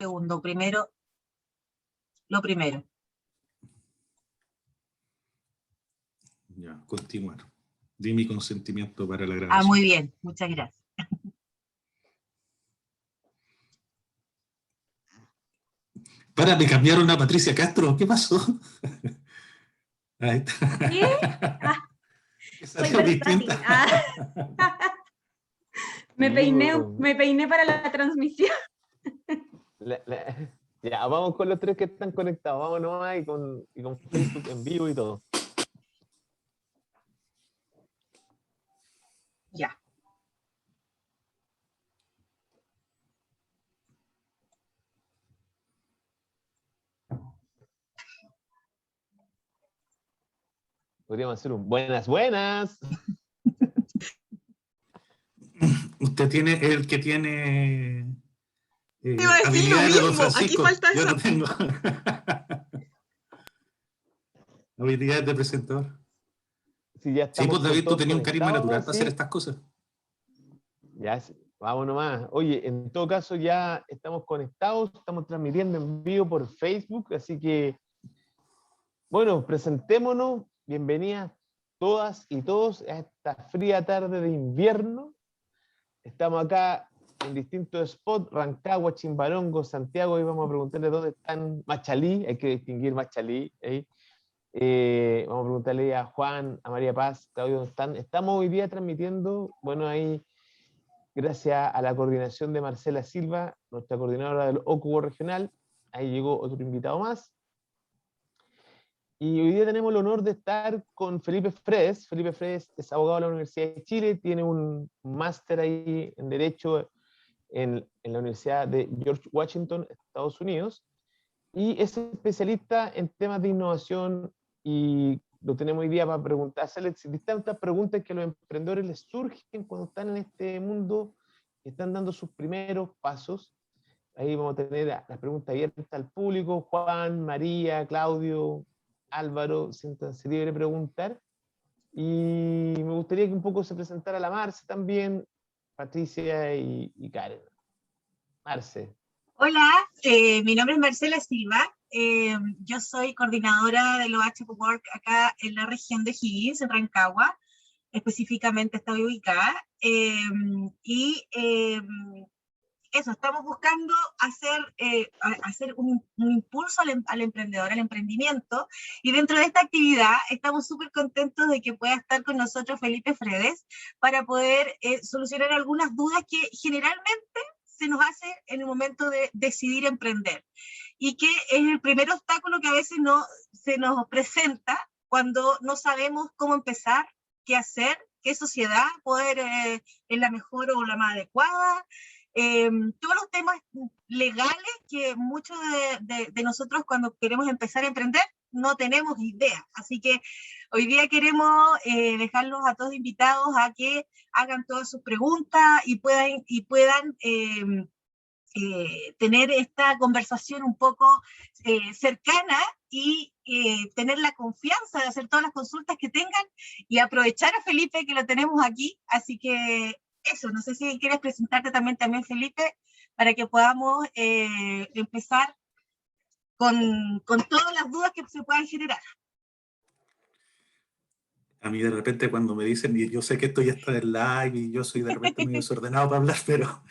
segundo. Primero, lo primero. Ya, continuar. Di mi consentimiento para la grabación. Ah, muy bien, muchas gracias. Para, me cambiaron a Patricia Castro, ¿qué pasó? Ahí está. ¿Qué? Ah, soy versátil. Me peiné para la transmisión. Ya, vamos con los tres que están conectados. Vámonos ahí con Facebook en vivo y todo. Ya. Podríamos hacer un buenas, buenas. Usted tiene el que tiene Iba a decir lo habilidades de Don mismo, aquí Francisco. falta Yo esa. no tengo. Habilidades de presentador. Si ya Sí, pues David, tú todos tenías un carisma conectados, natural para sí. hacer estas cosas. Ya, vamos nomás. Oye, en todo caso ya estamos conectados, estamos transmitiendo en vivo por Facebook, así que, bueno, presentémonos. Bienvenidas todas y todos a esta fría tarde de invierno. Estamos acá en distintos spots, Rancagua, Chimbarongo, Santiago, y vamos a preguntarle dónde están Machalí, hay que distinguir Machalí. Vamos a preguntarle a Juan, a María Paz, Claudio, ¿dónde están? Estamos hoy día transmitiendo, bueno, ahí, gracias a la coordinación de Marcela Silva, nuestra coordinadora del OCUBO regional, ahí llegó otro invitado más. Y hoy día tenemos el honor de estar con Felipe Fredes. Felipe Fredes es abogado de la Universidad de Chile, tiene un máster ahí en Derecho en la Universidad de George Washington, Estados Unidos, y es especialista en temas de innovación, y lo tenemos hoy día para hacerle distintas preguntas que a los emprendedores les surgen cuando están en este mundo y están dando sus primeros pasos. Ahí vamos a tener las preguntas abiertas al público. Juan, María, Claudio, Álvaro, siéntanse libre de preguntar. Y me gustaría que un poco se presentara la Marce también, Patricia y Karen. Marce. Hola, mi nombre es Marcela Silva. Yo soy coordinadora de los HPO Work acá en la región de Higgins, en Rancagua. Específicamente estoy ubicada. Eso, estamos buscando hacer un impulso al emprendedor, al emprendimiento, y dentro de esta actividad estamos súper contentos de que pueda estar con nosotros Felipe Fredes para poder solucionar algunas dudas que generalmente se nos hace en el momento de decidir emprender, y que es el primer obstáculo que a veces se nos presenta cuando no sabemos cómo empezar, qué hacer, qué sociedad poder es la mejor o la más adecuada. Todos los temas legales que muchos de nosotros cuando queremos empezar a emprender no tenemos idea. Así que hoy día queremos dejarlos a todos invitados a que hagan todas sus preguntas y puedan tener esta conversación un poco cercana y tener la confianza de hacer todas las consultas que tengan y aprovechar a Felipe que lo tenemos aquí. Así que eso, no sé si quieres presentarte también Felipe, para que podamos empezar con todas las dudas que se puedan generar. A mí de repente cuando me dicen, y yo sé que esto ya está en live y yo soy de repente muy desordenado para hablar, pero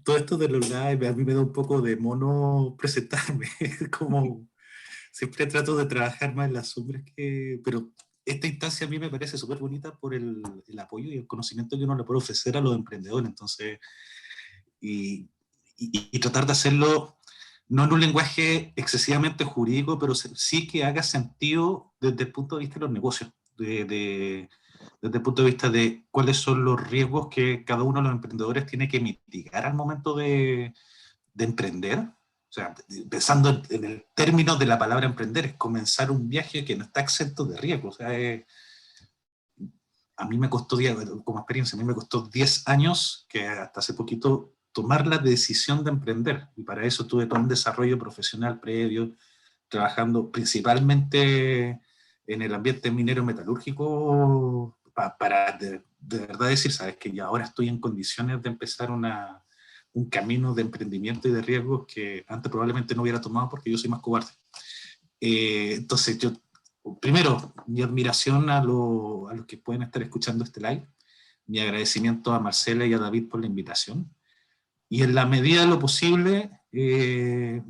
todo esto de los live a mí me da un poco de mono presentarme, como siempre trato de trabajar más en las sombras pero esta instancia a mí me parece súper bonita por el apoyo y el conocimiento que uno le puede ofrecer a los emprendedores, entonces, y tratar de hacerlo no en un lenguaje excesivamente jurídico, pero sí que haga sentido desde el punto de vista de los negocios, desde el punto de vista de cuáles son los riesgos que cada uno de los emprendedores tiene que mitigar al momento de emprender. O sea, pensando en el término de la palabra emprender, es comenzar un viaje que no está exento de riesgo. O sea, a mí me costó, como experiencia, a mí me costó 10 años, que hasta hace poquito, tomar la decisión de emprender. Y para eso tuve todo un desarrollo profesional previo, trabajando principalmente en el ambiente minero para de verdad decir, sabes que ya ahora estoy en condiciones de empezar un camino de emprendimiento y de riesgo que antes probablemente no hubiera tomado porque yo soy más cobarde. Entonces yo, primero, mi admiración a los que pueden estar escuchando este live, mi agradecimiento a Marcela y a David por la invitación, y en la medida de lo posible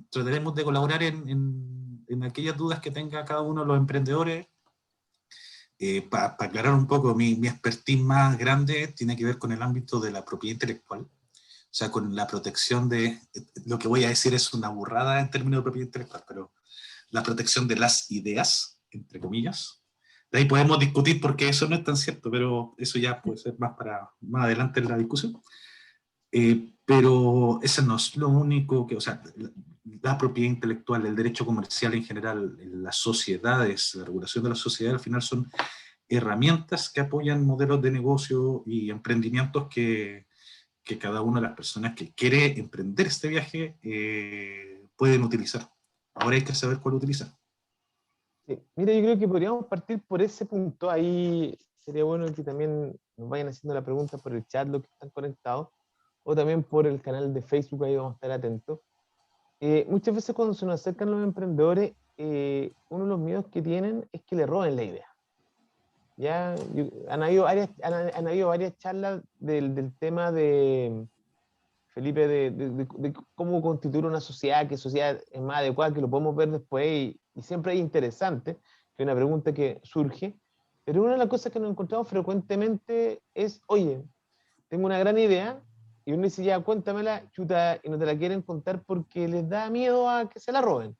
trataremos de colaborar en aquellas dudas que tenga cada uno de los emprendedores. Para aclarar un poco, mi expertise más grande tiene que ver con el ámbito de la propiedad intelectual, o sea, con la protección de, lo que voy a decir es una burrada en términos de propiedad intelectual, pero la protección de las ideas, entre comillas. De ahí podemos discutir por qué eso no es tan cierto, pero eso ya puede ser más adelante en la discusión. Pero eso no es lo único que, o sea, la propiedad intelectual, el derecho comercial en general, las sociedades, la regulación de la sociedad al final son herramientas que apoyan modelos de negocio y emprendimientos que cada una de las personas que quiere emprender este viaje pueden utilizar. Ahora hay que saber cuál utilizar. Sí. Mira, yo creo que podríamos partir por ese punto. Ahí sería bueno que también nos vayan haciendo la pregunta por el chat, los que están conectados, o también por el canal de Facebook, ahí vamos a estar atentos. Muchas veces cuando se nos acercan los emprendedores, uno de los miedos que tienen es que le roben la idea. Ya han habido varias charlas del tema de Felipe, de cómo constituir una sociedad, qué sociedad es más adecuada, que lo podemos ver después, y siempre es interesante, que es una pregunta que surge, pero una de las cosas que nos encontramos frecuentemente es, oye, tengo una gran idea, y uno dice, ya, cuéntamela, chuta, y no te la quieren contar porque les da miedo a que se la roben.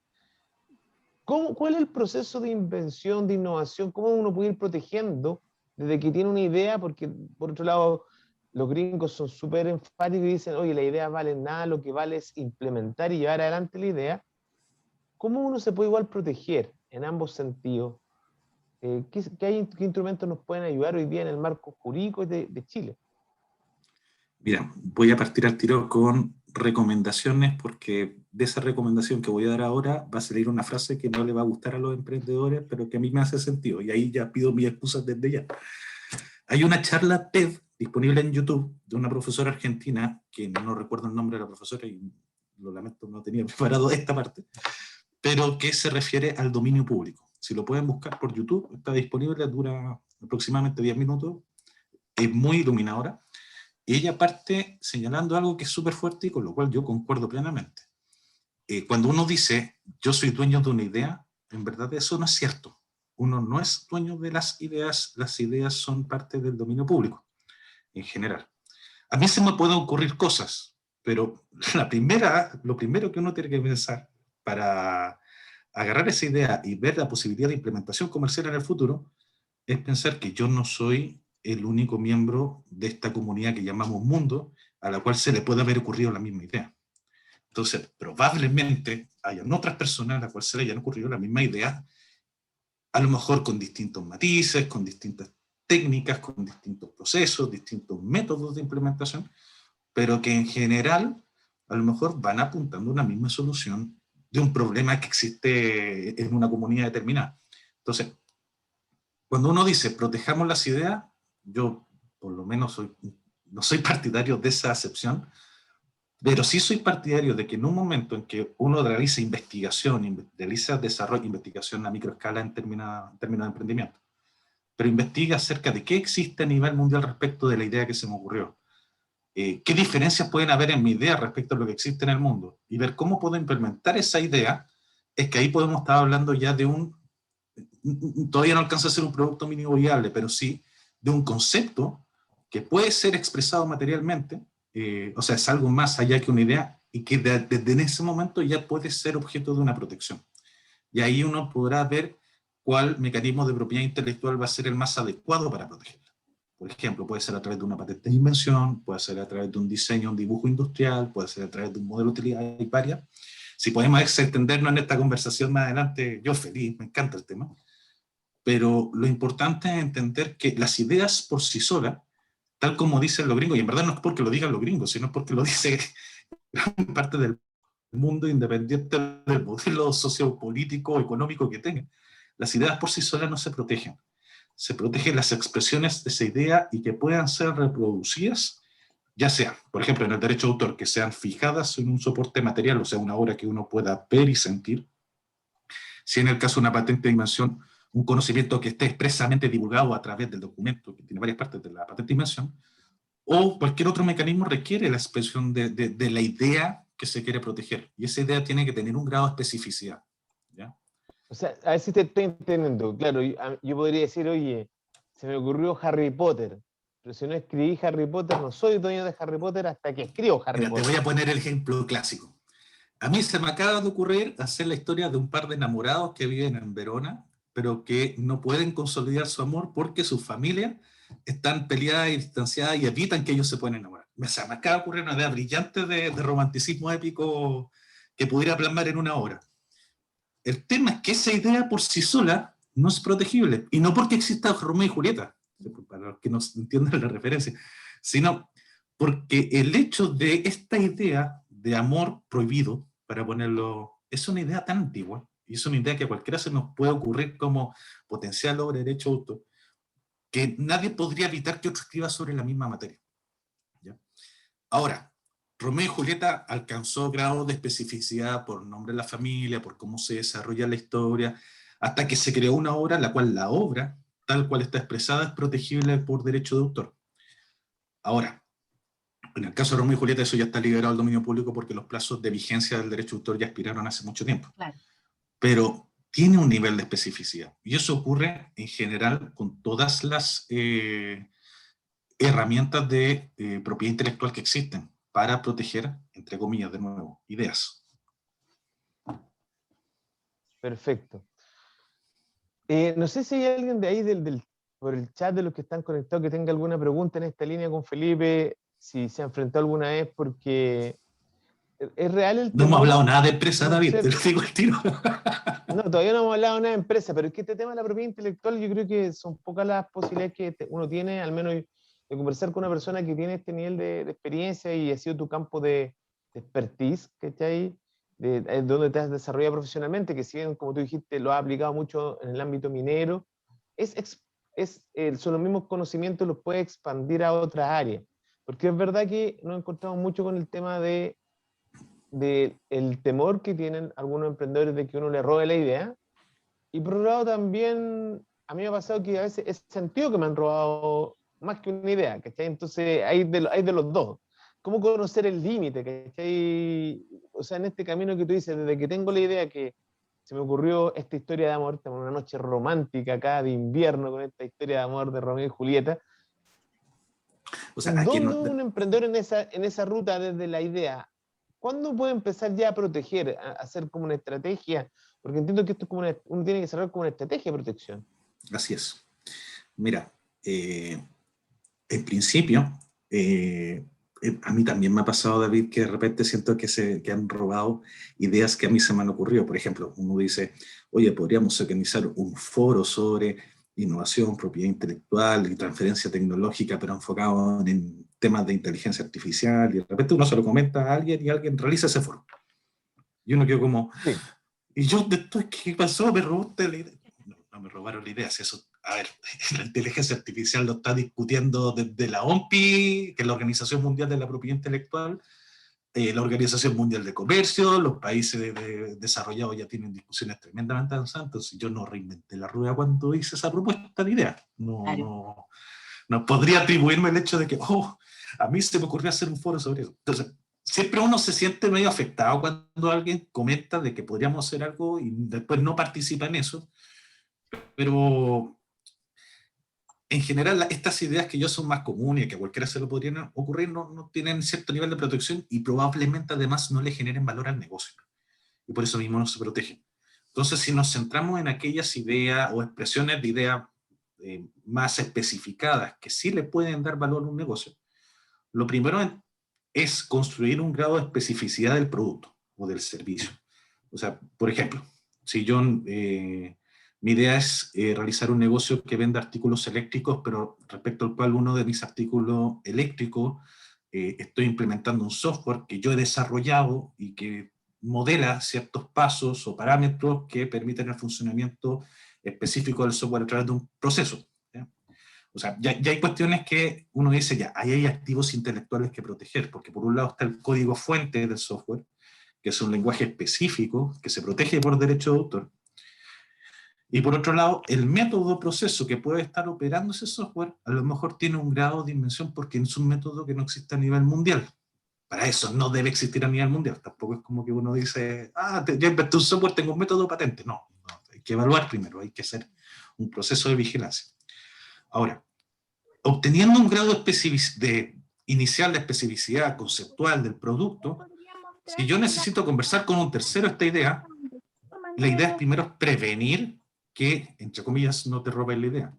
¿Cuál es el proceso de invención, de innovación? ¿Cómo uno puede ir protegiendo desde que tiene una idea? Porque, por otro lado, los gringos son súper enfáticos y dicen, oye, la idea vale nada, lo que vale es implementar y llevar adelante la idea. ¿Cómo uno se puede igual proteger en ambos sentidos? ¿Qué instrumentos nos pueden ayudar hoy día en el marco jurídico de Chile? Mira, voy a partir al tiro con recomendaciones, porque de esa recomendación que voy a dar ahora va a salir una frase que no le va a gustar a los emprendedores, pero que a mí me hace sentido, y ahí ya pido mis excusas desde ya. Hay una charla TED disponible en YouTube de una profesora argentina, que no recuerdo el nombre de la profesora, y lo lamento, no tenía preparado esta parte, pero que se refiere al dominio público. Si lo pueden buscar por YouTube, está disponible, dura aproximadamente 10 minutos, es muy iluminadora. Y ella parte señalando algo que es súper fuerte y con lo cual yo concuerdo plenamente. Cuando uno dice, yo soy dueño de una idea, en verdad eso no es cierto. Uno no es dueño de las ideas son parte del dominio público, en general. A mí se me pueden ocurrir cosas, pero lo primero que uno tiene que pensar para agarrar esa idea y ver la posibilidad de implementación comercial en el futuro, es pensar que yo no soy el único miembro de esta comunidad que llamamos mundo, a la cual se le puede haber ocurrido la misma idea. Entonces, probablemente hayan otras personas a las cuales se le hayan ocurrido la misma idea, a lo mejor con distintos matices, con distintas técnicas, con distintos procesos, distintos métodos de implementación, pero que en general a lo mejor van apuntando a una misma solución de un problema que existe en una comunidad determinada. Entonces, cuando uno dice protejamos las ideas, yo por lo menos no soy partidario de esa acepción, pero sí soy partidario de que en un momento en que uno realiza investigación, realiza desarrollo, investigación a microescala en términos de emprendimiento, pero investiga acerca de qué existe a nivel mundial respecto de la idea que se me ocurrió, qué diferencias pueden haber en mi idea respecto a lo que existe en el mundo, y ver cómo puedo implementar esa idea, es que ahí podemos estar hablando ya de todavía no alcanza a ser un producto mínimo viable, pero sí de un concepto que puede ser expresado materialmente, o sea, es algo más allá que una idea, y que desde ese momento ya puede ser objeto de una protección. Y ahí uno podrá ver cuál mecanismo de propiedad intelectual va a ser el más adecuado para protegerla. Por ejemplo, puede ser a través de una patente de invención, puede ser a través de un diseño, un dibujo industrial, puede ser a través de un modelo de utilidad, hay varias. Si podemos extendernos en esta conversación más adelante, yo feliz, me encanta el tema. Pero lo importante es entender que las ideas por sí solas, tal como dicen los gringos, y en verdad no es porque lo digan los gringos, sino porque lo dice gran parte del mundo, independiente del modelo sociopolítico o económico que tengan, las ideas por sí solas no se protegen. Se protegen las expresiones de esa idea y que puedan ser reproducidas ya sea, por ejemplo, en el derecho de autor, que sean fijadas en un soporte material, o sea, una obra que uno pueda ver y sentir. Si en el caso de una patente de invención, un conocimiento que esté expresamente divulgado a través del documento, que tiene varias partes de la patente de invención, o cualquier otro mecanismo requiere la expresión de la idea que se quiere proteger. Y esa idea tiene que tener un grado de especificidad, ¿ya? O sea, a ver si te estoy entendiendo. Claro, yo podría decir, oye, se me ocurrió Harry Potter, pero si no escribí Harry Potter, no soy dueño de Harry Potter hasta que escribo Harry Mira, te Potter. voy a poner el ejemplo clásico. A mí se me acaba de ocurrir hacer la historia de un par de enamorados que viven en Verona, pero que no pueden consolidar su amor porque sus familias están peleadas y distanciadas y evitan que ellos se puedan enamorar. O sea, me acaba de ocurrir una idea brillante de romanticismo épico que pudiera plasmar en una obra. El tema es que esa idea por sí sola no es protegible, y no porque exista Romeo y Julieta, para los que no entiendan la referencia, sino porque el hecho de esta idea de amor prohibido, para ponerlo, es una idea tan antigua, y es una idea que a cualquiera se nos puede ocurrir como potencial obra de derecho de autor, que nadie podría evitar que otro escriba sobre la misma materia, ¿ya? Ahora, Romeo y Julieta alcanzó grados de especificidad por nombre de la familia, por cómo se desarrolla la historia, hasta que se creó una obra, la cual la obra, tal cual está expresada, es protegible por derecho de autor. Ahora, en el caso de Romeo y Julieta, eso ya está liberado al dominio público porque los plazos de vigencia del derecho de autor ya expiraron hace mucho tiempo. Claro. Pero tiene un nivel de especificidad. Y eso ocurre en general con todas las herramientas de propiedad intelectual que existen para proteger, entre comillas, de nuevo, ideas. Perfecto. No sé si hay alguien de ahí por el chat de los que están conectados que tenga alguna pregunta en esta línea con Felipe, si se ha enfrentado alguna vez, porque es real el No hemos temor. hablado nada de empresa, No David, sé. te lo digo al tiro. No, todavía no hemos hablado de una empresa, pero es que este tema de la propiedad intelectual, yo creo que son pocas las posibilidades que uno tiene, al menos de conversar con una persona que tiene este nivel de experiencia y ha sido tu campo de expertise, ¿cachai? De donde te has desarrollado profesionalmente, que si bien, como tú dijiste, lo has aplicado mucho en el ámbito minero, son los mismos conocimientos, los puedes expandir a otras áreas. Porque es verdad que nos encontramos mucho con el tema del temor que tienen algunos emprendedores de que uno le robe la idea. Y por otro lado también, a mí me ha pasado que a veces he sentido que me han robado más que una idea, ¿cachai? Entonces hay de los dos. ¿Cómo conocer el límite, ¿cachai? O sea, en este camino que tú dices, desde que tengo la idea que se me ocurrió esta historia de amor, una noche romántica acá de invierno con esta historia de amor de Romeo y Julieta, O sea, aquí ¿dónde no, un emprendedor en esa ruta desde la idea, cuándo puede empezar ya a proteger, a hacer como una estrategia? Porque entiendo que esto es como uno tiene que desarrollar como una estrategia de protección. así es. Mira, en principio, a mí también me ha pasado, David, que de repente siento que han robado ideas que a mí se me han ocurrido. Por ejemplo, uno dice, oye, podríamos organizar un foro sobre innovación, propiedad intelectual y transferencia tecnológica, pero enfocado en temas de inteligencia artificial, y de repente uno se lo comenta a alguien y alguien realiza ese foro. Y uno quedó como, Sí. ¿y yo después qué pasó? ¿Me robaste la idea? No, no me robaron la idea. Si eso, a ver, la inteligencia artificial lo está discutiendo desde la OMPI, que es la Organización Mundial de la Propiedad Intelectual, la Organización Mundial de Comercio, los países desarrollados ya tienen discusiones tremendamente avanzadas. Entonces yo no reinventé la rueda cuando hice esa propuesta de idea. No podría atribuirme el hecho de que, a mí se me ocurrió hacer un foro sobre eso. Entonces, siempre uno se siente medio afectado cuando alguien comenta de que podríamos hacer algo y después no participa en eso, pero en general estas ideas que yo son más comunes y que a cualquiera se lo podrían ocurrir no tienen cierto nivel de protección y probablemente además no le generen valor al negocio, y por eso mismo no se protegen. Entonces, si nos centramos en aquellas ideas o expresiones de ideas más especificadas que sí le pueden dar valor a un negocio, lo primero es construir un grado de especificidad del producto o del servicio. O sea, por ejemplo, si yo, mi idea es realizar un negocio que venda artículos eléctricos, pero respecto al cual uno de mis artículos eléctricos estoy implementando un software que yo he desarrollado y que modela ciertos pasos o parámetros que permiten el funcionamiento específico del software a través de un proceso, ¿ya? O sea, ya hay cuestiones que uno dice, ya, ahí hay activos intelectuales que proteger, porque por un lado está el código fuente del software, que es un lenguaje específico que se protege por derecho de autor. Y por otro lado, el método proceso que puede estar operando ese software, a lo mejor tiene un grado de invención porque es un método que no existe a nivel mundial. Para eso no debe existir a nivel mundial. Tampoco es como que uno dice, ya inventé un software, tengo un método patente. No, hay que evaluar primero, hay que hacer un proceso de vigilancia. Ahora, obteniendo un grado inicial de especificidad conceptual del producto, si yo necesito conversar con un tercero esta idea, la idea es primero prevenir que, entre comillas, no te roben la idea.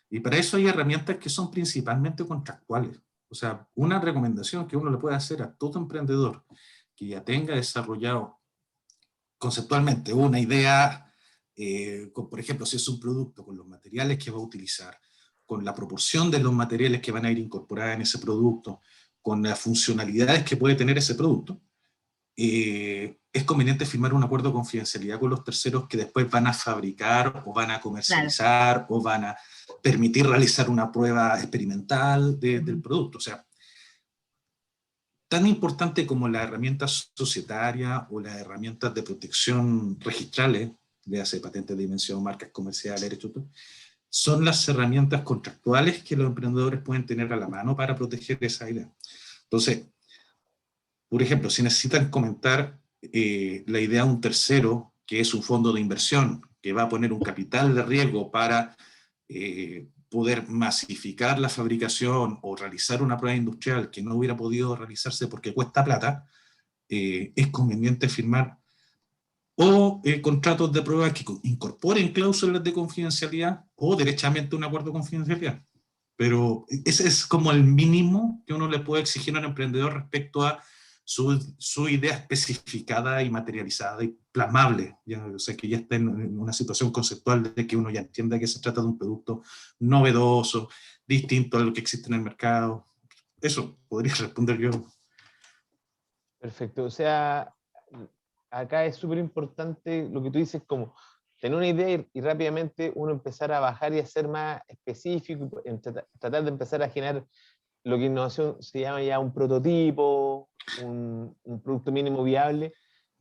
Y para eso hay herramientas que son principalmente contractuales. O sea, una recomendación que uno le puede hacer a todo emprendedor que ya tenga desarrollado conceptualmente una idea, por ejemplo, si es un producto, con los materiales que va a utilizar, con la proporción de los materiales que van a ir incorporados en ese producto, con las funcionalidades que puede tener ese producto, es conveniente firmar un acuerdo de confidencialidad con los terceros que después van a fabricar o van a comercializar o van a permitir realizar una prueba experimental del producto. O sea, tan importante como la herramienta societaria o las herramientas de protección registrales, de hace patentes de dimensión, marcas comerciales, derechos, son las herramientas contractuales que los emprendedores pueden tener a la mano para proteger esa idea. Entonces, por ejemplo, si necesitan comentar la idea de un tercero, que es un fondo de inversión, que va a poner un capital de riesgo para poder masificar la fabricación o realizar una prueba industrial que no hubiera podido realizarse porque cuesta plata, es conveniente firmar o contratos de prueba que incorporen cláusulas de confidencialidad o derechamente un acuerdo de confidencialidad. Pero ese es como el mínimo que uno le puede exigir a un emprendedor respecto a su idea especificada y materializada y plasmable. Ya, o sea, que ya está en una situación conceptual de que uno ya entienda que se trata de un producto novedoso, distinto a lo que existe en el mercado. Eso podría responder yo. Perfecto. O sea, acá es súper importante lo que tú dices, como tener una idea y rápidamente uno empezar a bajar y a ser más específico, tratar de empezar a generar lo que en innovación se llama ya un prototipo, un producto mínimo viable,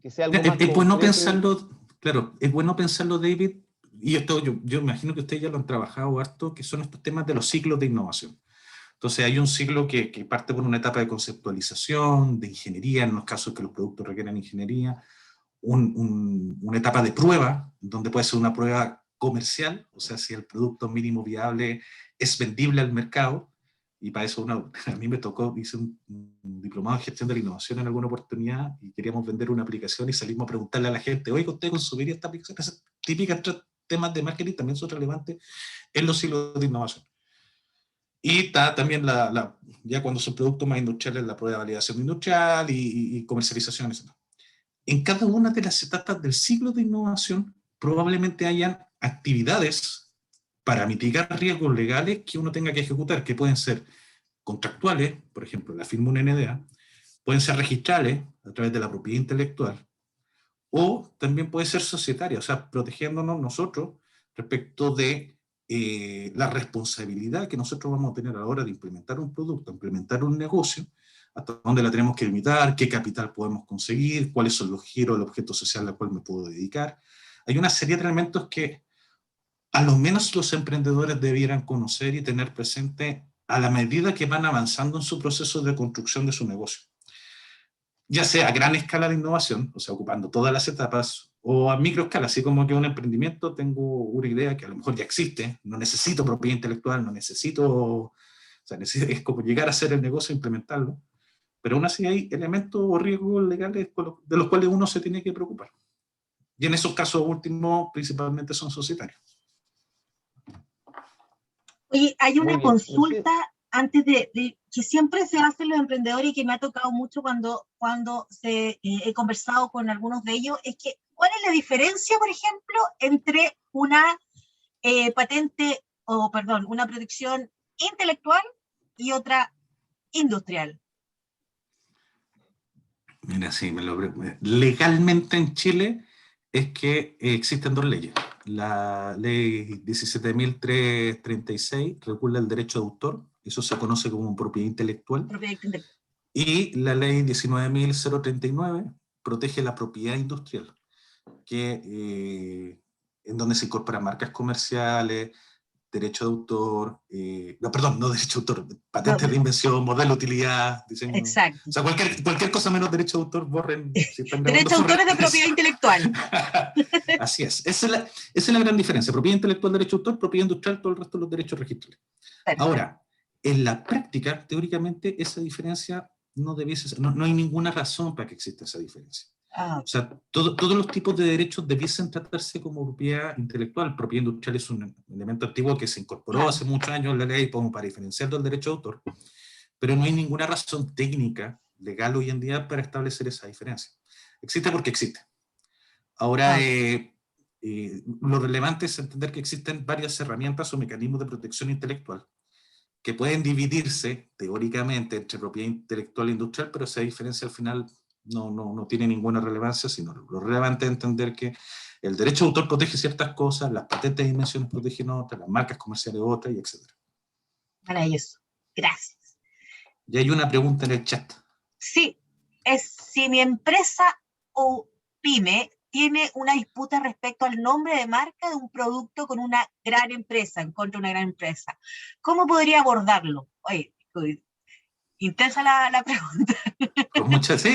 que sea algo más Es bueno concreto. pensarlo, claro, es bueno pensarlo, David, y esto yo imagino que ustedes ya lo han trabajado harto, que son estos temas de los ciclos de innovación. Entonces hay un ciclo que parte por una etapa de conceptualización, de ingeniería, en los casos que los productos requieren ingeniería, una etapa de prueba, donde puede ser una prueba comercial, o sea, si el producto mínimo viable es vendible al mercado, y para eso a mí me tocó, hice un diplomado en gestión de la innovación en alguna oportunidad, y queríamos vender una aplicación y salimos a preguntarle a la gente, oye, ¿usted consumiría esta aplicación? Esas típicas temas de marketing también son relevantes en los ciclos de innovación. Y está también ya cuando son productos más industriales, la prueba de validación industrial y comercialización, etc. En cada una de las etapas del ciclo de innovación probablemente hayan actividades para mitigar riesgos legales que uno tenga que ejecutar, que pueden ser contractuales, por ejemplo, la firma un NDA, pueden ser registrales a través de la propiedad intelectual, o también puede ser societaria, o sea, protegiéndonos nosotros respecto de la responsabilidad que nosotros vamos a tener a la hora de implementar un producto, implementar un negocio, hasta dónde la tenemos que limitar, qué capital podemos conseguir, cuáles son los giros, el objeto social al cual me puedo dedicar. Hay una serie de elementos que a lo menos los emprendedores debieran conocer y tener presente a la medida que van avanzando en su proceso de construcción de su negocio. Ya sea a gran escala de innovación, o sea, ocupando todas las etapas, o a micro escala, así como que un emprendimiento, tengo una idea que a lo mejor ya existe, no necesito propiedad intelectual, no necesito, o sea, es como llegar a hacer el negocio e implementarlo, pero aún así hay elementos o riesgos legales de los cuales uno se tiene que preocupar. Y en esos casos últimos, principalmente son societarios. Oye, hay Muy una bien. consulta antes que siempre se hacen los emprendedores y que me ha tocado mucho cuando he conversado con algunos de ellos, es que, ¿cuál es la diferencia, por ejemplo, entre una patente, o perdón, una protección intelectual y otra industrial? Mira, sí, legalmente en Chile es que existen dos leyes. la ley 17.336 regula el derecho de autor, eso se conoce como propiedad intelectual. Y la ley 19.039 protege la propiedad industrial, en donde se incorporan marcas comerciales, derecho de autor, no, perdón, no derecho de autor, patentes de invención, modelo de utilidad, diseño. Exacto. O sea, cualquier cosa menos derecho de autor, borren. Si están Derecho de autor es de propiedad intelectual. Así es. Esa es la gran diferencia. Propiedad intelectual, derecho de autor, propiedad industrial, todo el resto de los derechos registrales. Perfecto. Ahora, en la práctica, teóricamente, esa diferencia no debiese ser, no hay ninguna razón para que exista esa diferencia. O sea, todos los tipos de derechos debiesen tratarse como propiedad intelectual. Propiedad industrial es un elemento antiguo que se incorporó hace muchos años en la ley como para diferenciarlo del derecho de autor, pero no hay ninguna razón técnica, legal hoy en día, para establecer esa diferencia. Existe porque existe. Ahora, lo relevante es entender que existen varias herramientas o mecanismos de protección intelectual que pueden dividirse teóricamente entre propiedad intelectual e industrial, pero esa diferencia al final no tiene ninguna relevancia, sino lo relevante es entender que el derecho de autor protege ciertas cosas, las patentes de invenciones protegen otras, las marcas comerciales otras, y etc. Maravilloso. Gracias. Y hay una pregunta en el chat. Sí, es si mi empresa o pyme tiene una disputa respecto al nombre de marca de un producto con una gran empresa, en contra de una gran empresa. ¿Cómo podría abordarlo? Oye, intensa la pregunta. Con muchas, sí,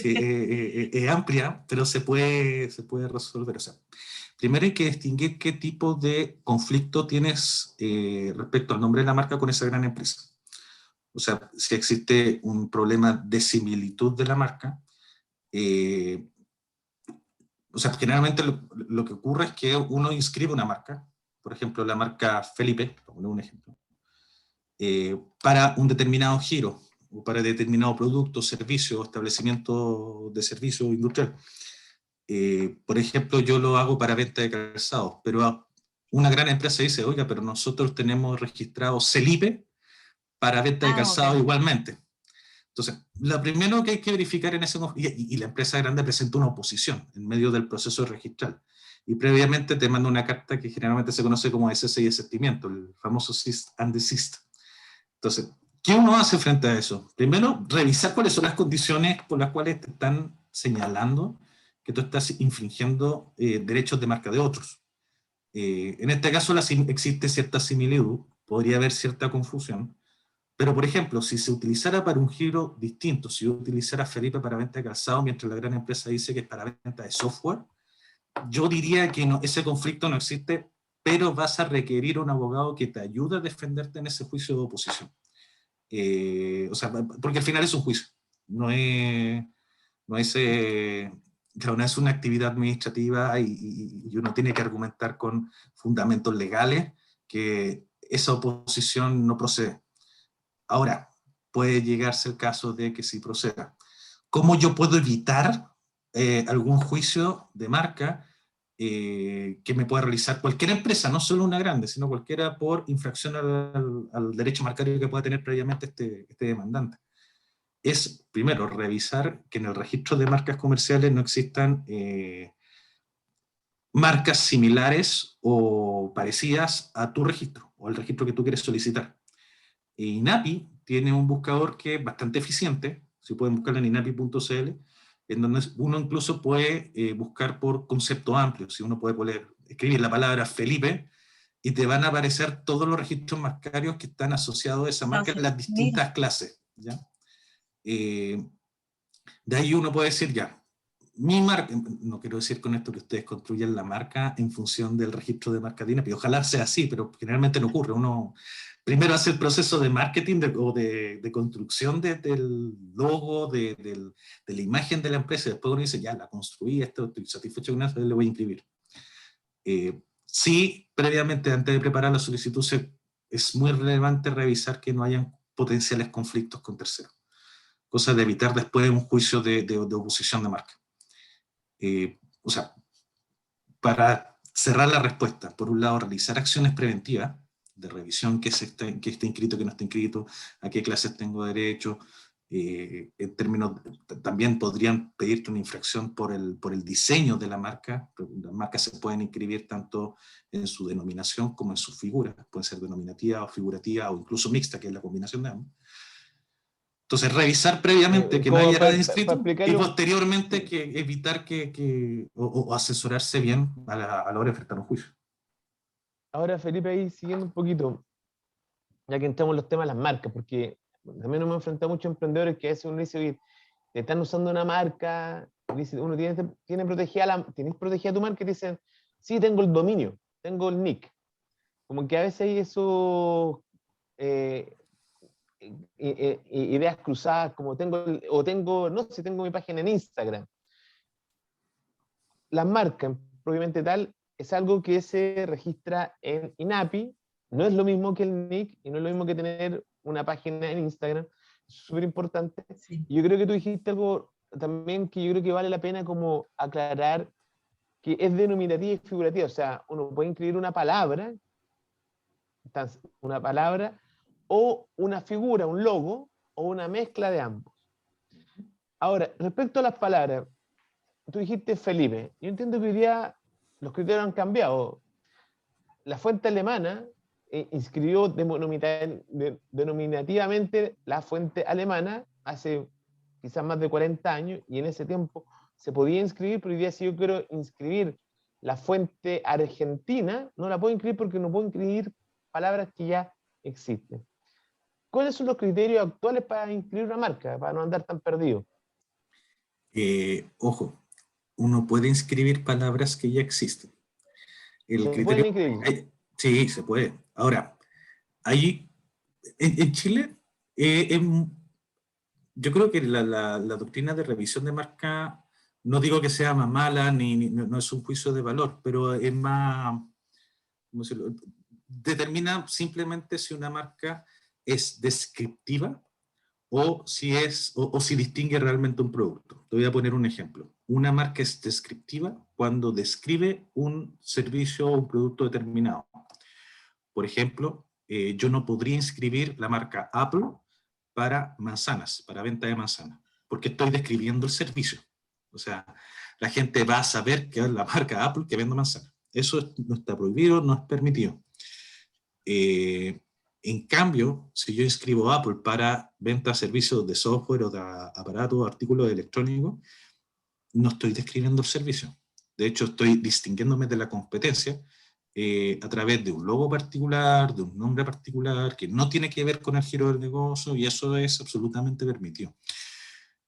es amplia, pero se puede resolver. O sea, primero hay que distinguir qué tipo de conflicto tienes respecto al nombre de la marca con esa gran empresa. O sea, si existe un problema de similitud de la marca, o sea, generalmente lo que ocurre es que uno inscribe una marca, por ejemplo, la marca Felipe, por poner un ejemplo, para un determinado giro, o para determinado producto, servicio, establecimiento de servicio industrial. Por ejemplo, yo lo hago para venta de calzados, pero una gran empresa dice, oiga, pero nosotros tenemos registrado Celipe para venta de calzados igualmente. Entonces, lo primero que hay que verificar en ese... Y la empresa grande presenta una oposición en medio del proceso registral. Y previamente te manda una carta que generalmente se conoce como cese y desistimiento, el famoso cease and desist. Entonces, ¿qué uno hace frente a eso? Primero, revisar cuáles son las condiciones por las cuales te están señalando que tú estás infringiendo derechos de marca de otros. En este caso existe cierta similitud, podría haber cierta confusión, pero por ejemplo, si se utilizara para un giro distinto, si yo utilizara Felipe para venta de calzado, mientras la gran empresa dice que es para venta de software, yo diría que ese conflicto no existe, pero vas a requerir un abogado que te ayude a defenderte en ese juicio de oposición. O sea, porque al final es un juicio, no es una actividad administrativa y uno tiene que argumentar con fundamentos legales que esa oposición no procede. Ahora, puede llegarse el caso de que sí proceda. ¿Cómo yo puedo evitar algún juicio de marca que me pueda realizar cualquier empresa, no solo una grande, sino cualquiera por infracción al derecho marcario que pueda tener previamente este demandante? Es, primero, revisar que en el registro de marcas comerciales no existan marcas similares o parecidas a tu registro, o al registro que tú quieres solicitar. INAPI tiene un buscador que es bastante eficiente, si pueden buscarlo en inapi.cl, en donde uno incluso puede buscar por concepto amplio, si uno puede escribir la palabra Felipe, y te van a aparecer todos los registros marcarios que están asociados a esa marca en las distintas clases, ¿ya? De ahí uno puede decir, ya, mi marca, no quiero decir con esto que ustedes construyan la marca en función del registro de marca de INAPI, ojalá sea así, pero generalmente no ocurre. Uno primero hace el proceso de marketing o de construcción del logo, de la imagen de la empresa, y después uno dice, ya, la construí, estoy satisfecho con eso, le voy a inscribir. Sí, previamente, antes de preparar la solicitud, es muy relevante revisar que no hayan potenciales conflictos con terceros, cosa de evitar después un juicio de oposición de marca. O sea, para cerrar la respuesta, por un lado, realizar acciones preventivas de revisión, que esté inscrito, que no esté inscrito, a qué clases tengo derecho, En términos, también podrían pedirte una infracción por el diseño de la marca. Las marcas se pueden inscribir tanto en su denominación como en su figura. Pueden ser denominativa o figurativa o incluso mixta, que es la combinación de ambos. Entonces, revisar previamente que nadie haya inscrito y posteriormente que evitar o asesorarse bien a la hora de enfrentar un juicio. Ahora, Felipe, ahí siguiendo un poquito, ya que entramos en los temas de las marcas, porque también hemos enfrentado a muchos emprendedores que a veces uno dice, oye, te están usando una marca, dice, uno tiene ¿tienes protegida tu marca? Y dicen, sí, tengo el dominio, tengo el nick. Como que a veces hay eso, ideas cruzadas, como no sé, tengo mi página en Instagram. La marca, propiamente tal, es algo que se registra en INAPI, no es lo mismo que el nick y no es lo mismo que tener una página en Instagram, es súper importante. Sí. Y yo creo que tú dijiste algo también que yo creo que vale la pena como aclarar, que es denominativa y figurativa, o sea, uno puede inscribir una palabra o una figura, un logo, o una mezcla de ambos. Ahora, respecto a las palabras, tú dijiste Felipe, yo entiendo que hoy día los criterios han cambiado. La fuente alemana inscribió denominativamente la fuente alemana hace quizás más de 40 años, y en ese tiempo se podía inscribir, pero hoy día si yo quiero inscribir la fuente argentina, no la puedo inscribir porque no puedo inscribir palabras que ya existen. ¿Cuáles son los criterios actuales para inscribir una marca, para no andar tan perdido? Ojo, uno puede inscribir palabras que ya existen. El criterio, sí, se puede. Ahora, ahí, en Chile, yo creo que la doctrina de revisión de marca, no digo que sea más mala, no es un juicio de valor, pero es más, ¿cómo decirlo? Determina simplemente si una marca es descriptiva o si distingue realmente un producto. Te voy a poner un ejemplo. Una marca es descriptiva cuando describe un servicio o un producto determinado. Por ejemplo, yo no podría inscribir la marca Apple para manzanas, para venta de manzanas, porque estoy describiendo el servicio. O sea, la gente va a saber que es la marca Apple que vende manzanas. Eso no está prohibido, no es permitido. En cambio, si yo inscribo Apple para venta de servicios de software o de aparatos o artículos electrónicos, no estoy describiendo el servicio. De hecho, estoy distinguiéndome de la competencia a través de un logo particular, de un nombre particular, que no tiene que ver con el giro del negocio, y eso es absolutamente permitido.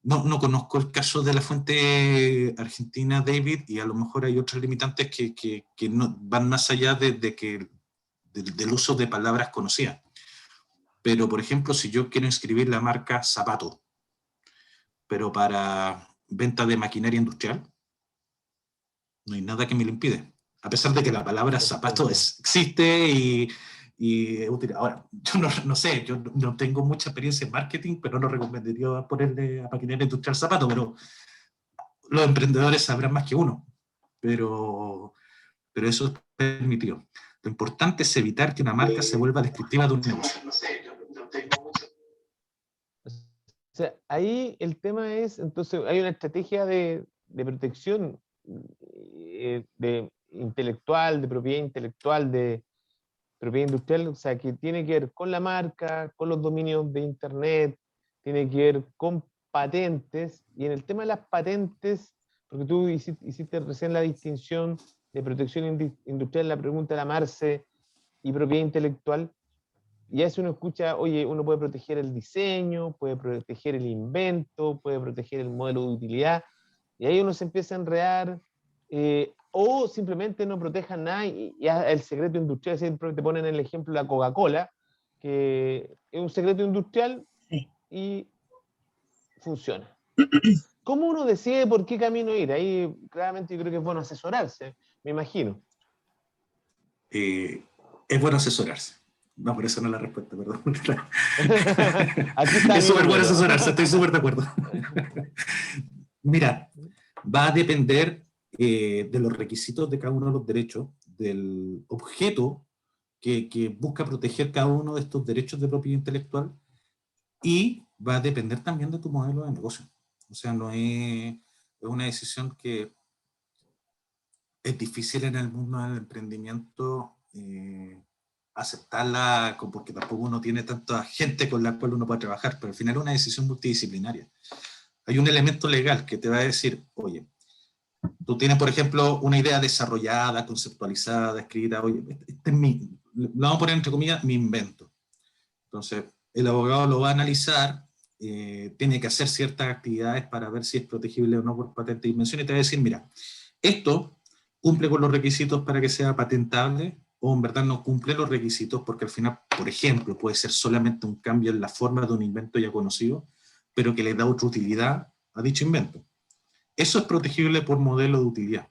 No conozco el caso de la fuente argentina, David, y a lo mejor hay otros limitantes que no, van más allá del uso de palabras conocidas. Pero, por ejemplo, si yo quiero inscribir la marca Zapato, pero para venta de maquinaria industrial, no hay nada que me lo impide. A pesar de que la palabra zapato existe y es útil. Ahora, yo no sé, yo no tengo mucha experiencia en marketing, pero no recomendaría ponerle a maquinaria industrial zapato, pero los emprendedores sabrán más que uno. Pero eso es permitido. Lo importante es evitar que una marca se vuelva descriptiva de un negocio. O sea, ahí el tema es, entonces hay una estrategia de protección intelectual, de propiedad intelectual, de propiedad industrial, o sea, que tiene que ver con la marca, con los dominios de Internet, tiene que ver con patentes, y en el tema de las patentes, porque tú hiciste recién la distinción de protección industrial, la pregunta de la Marce, y propiedad intelectual, y a eso uno escucha, oye, uno puede proteger el diseño, puede proteger el invento, puede proteger el modelo de utilidad, y ahí uno se empieza a enredar, o simplemente no protejan nada, y el secreto industrial, siempre te ponen el ejemplo de la Coca-Cola, que es un secreto industrial y funciona. ¿Cómo uno decide por qué camino ir? Ahí claramente yo creo que es bueno asesorarse, me imagino. Es bueno asesorarse. No, por eso no es la respuesta, perdón. Aquí está es súper bueno asesorarse, estoy súper de acuerdo. Mira, va a depender de los requisitos de cada uno de los derechos, del objeto que busca proteger cada uno de estos derechos de propiedad intelectual y va a depender también de tu modelo de negocio. O sea, no es una decisión que es difícil en el mundo del emprendimiento aceptarla, porque tampoco uno tiene tanta gente con la cual uno puede trabajar, pero al final es una decisión multidisciplinaria. Hay un elemento legal que te va a decir, oye, tú tienes, por ejemplo, una idea desarrollada, conceptualizada, escrita, oye, este es lo vamos a poner entre comillas, mi invento. Entonces, el abogado lo va a analizar, tiene que hacer ciertas actividades para ver si es protegible o no por patente de invención, y te va a decir, mira, esto cumple con los requisitos para que sea patentable, o en verdad no cumple los requisitos, porque al final, por ejemplo, puede ser solamente un cambio en la forma de un invento ya conocido, pero que le da otra utilidad a dicho invento. Eso es protegible por modelo de utilidad.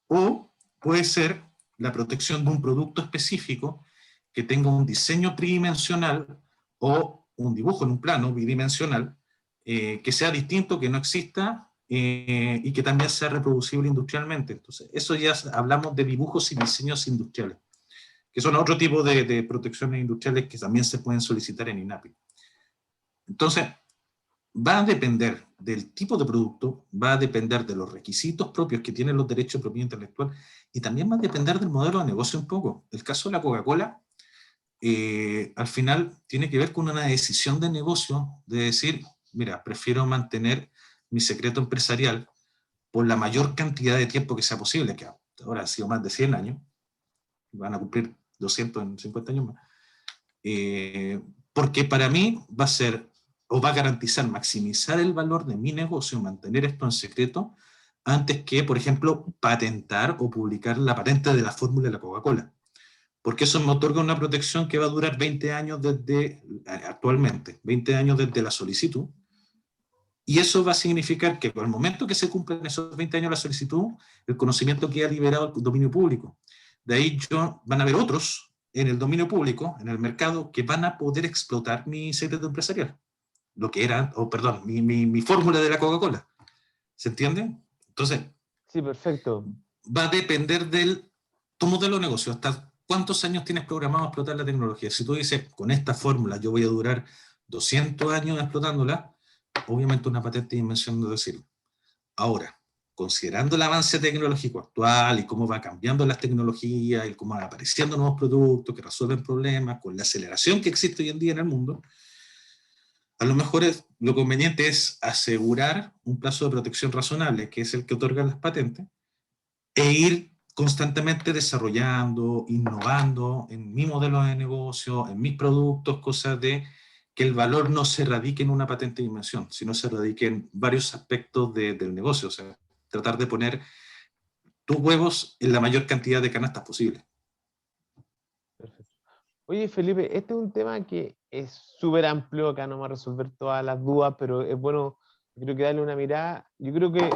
O puede ser la protección de un producto específico que tenga un diseño tridimensional o un dibujo en un plano bidimensional que sea distinto, que no exista y que también sea reproducible industrialmente. Entonces, eso ya hablamos de dibujos y diseños industriales, que son otro tipo de protecciones industriales que también se pueden solicitar en INAPI. Entonces, va a depender del tipo de producto, va a depender de los requisitos propios que tienen los derechos de propiedad intelectual y también va a depender del modelo de negocio un poco. El caso de la Coca-Cola, al final tiene que ver con una decisión de negocio de decir, mira, prefiero mantener mi secreto empresarial por la mayor cantidad de tiempo que sea posible, que ahora ha sido más de 100 años, van a cumplir 200 en 50 años más, porque para mí va a ser o va a garantizar maximizar el valor de mi negocio, mantener esto en secreto, antes que, por ejemplo, patentar o publicar la patente de la fórmula de la Coca-Cola. Porque eso me otorga una protección que va a durar 20 años actualmente, 20 años desde la solicitud. Y eso va a significar que al momento que se cumplen esos 20 años de la solicitud, el conocimiento queda liberado al dominio público. De ahí van a haber otros en el dominio público, en el mercado, que van a poder explotar mi secreto empresarial. Lo que era, mi fórmula de la Coca-Cola. ¿Se entiende? Entonces, Sí, perfecto. va a depender de tu modelo de negocio. ¿Hasta cuántos años tienes programado explotar la tecnología? Si tú dices, con esta fórmula yo voy a durar 200 años explotándola, obviamente una patente de invención no decirlo. Ahora, considerando el avance tecnológico actual y cómo va cambiando las tecnologías y cómo van apareciendo nuevos productos que resuelven problemas, con la aceleración que existe hoy en día en el mundo, a lo mejor lo conveniente es asegurar un plazo de protección razonable, que es el que otorgan las patentes, e ir constantemente desarrollando, innovando en mi modelo de negocio, en mis productos, cosas de que el valor no se radique en una patente de invención, sino se radique en varios aspectos del negocio. O sea, tratar de poner tus huevos en la mayor cantidad de canastas posible. Perfecto. Oye, Felipe, este es un tema que es súper amplio, acá no vamos a resolver todas las dudas, pero es bueno, creo que darle una mirada. Yo creo que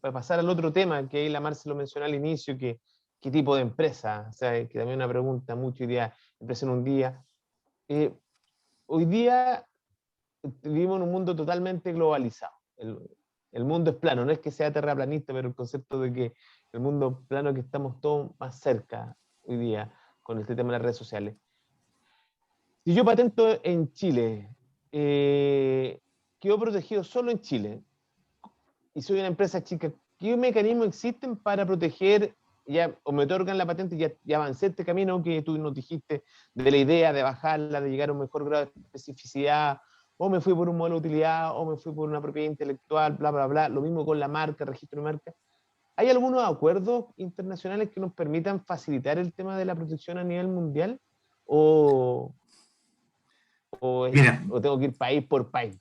para pasar al otro tema, que ahí la Marce lo mencionó al inicio, que qué tipo de empresa, o sea, que también una pregunta mucho hoy día, empresa en un día. Hoy día vivimos en un mundo totalmente globalizado. El mundo es plano, no es que sea terraplanista, pero el concepto de que el mundo plano, que estamos todos más cerca hoy día con este tema de las redes sociales. Si yo patento en Chile, quedo protegido solo en Chile, y soy una empresa chica, ¿qué mecanismos existen para proteger, o me otorgan la patente, ya avancé este camino que tú nos dijiste, de la idea de bajarla, de llegar a un mejor grado de especificidad, o me fui por un modelo de utilidad, o me fui por una propiedad intelectual, bla, bla, bla, lo mismo con la marca, registro de marca? ¿Hay algunos acuerdos internacionales que nos permitan facilitar el tema de la protección a nivel mundial? ¿O tengo que ir país por país?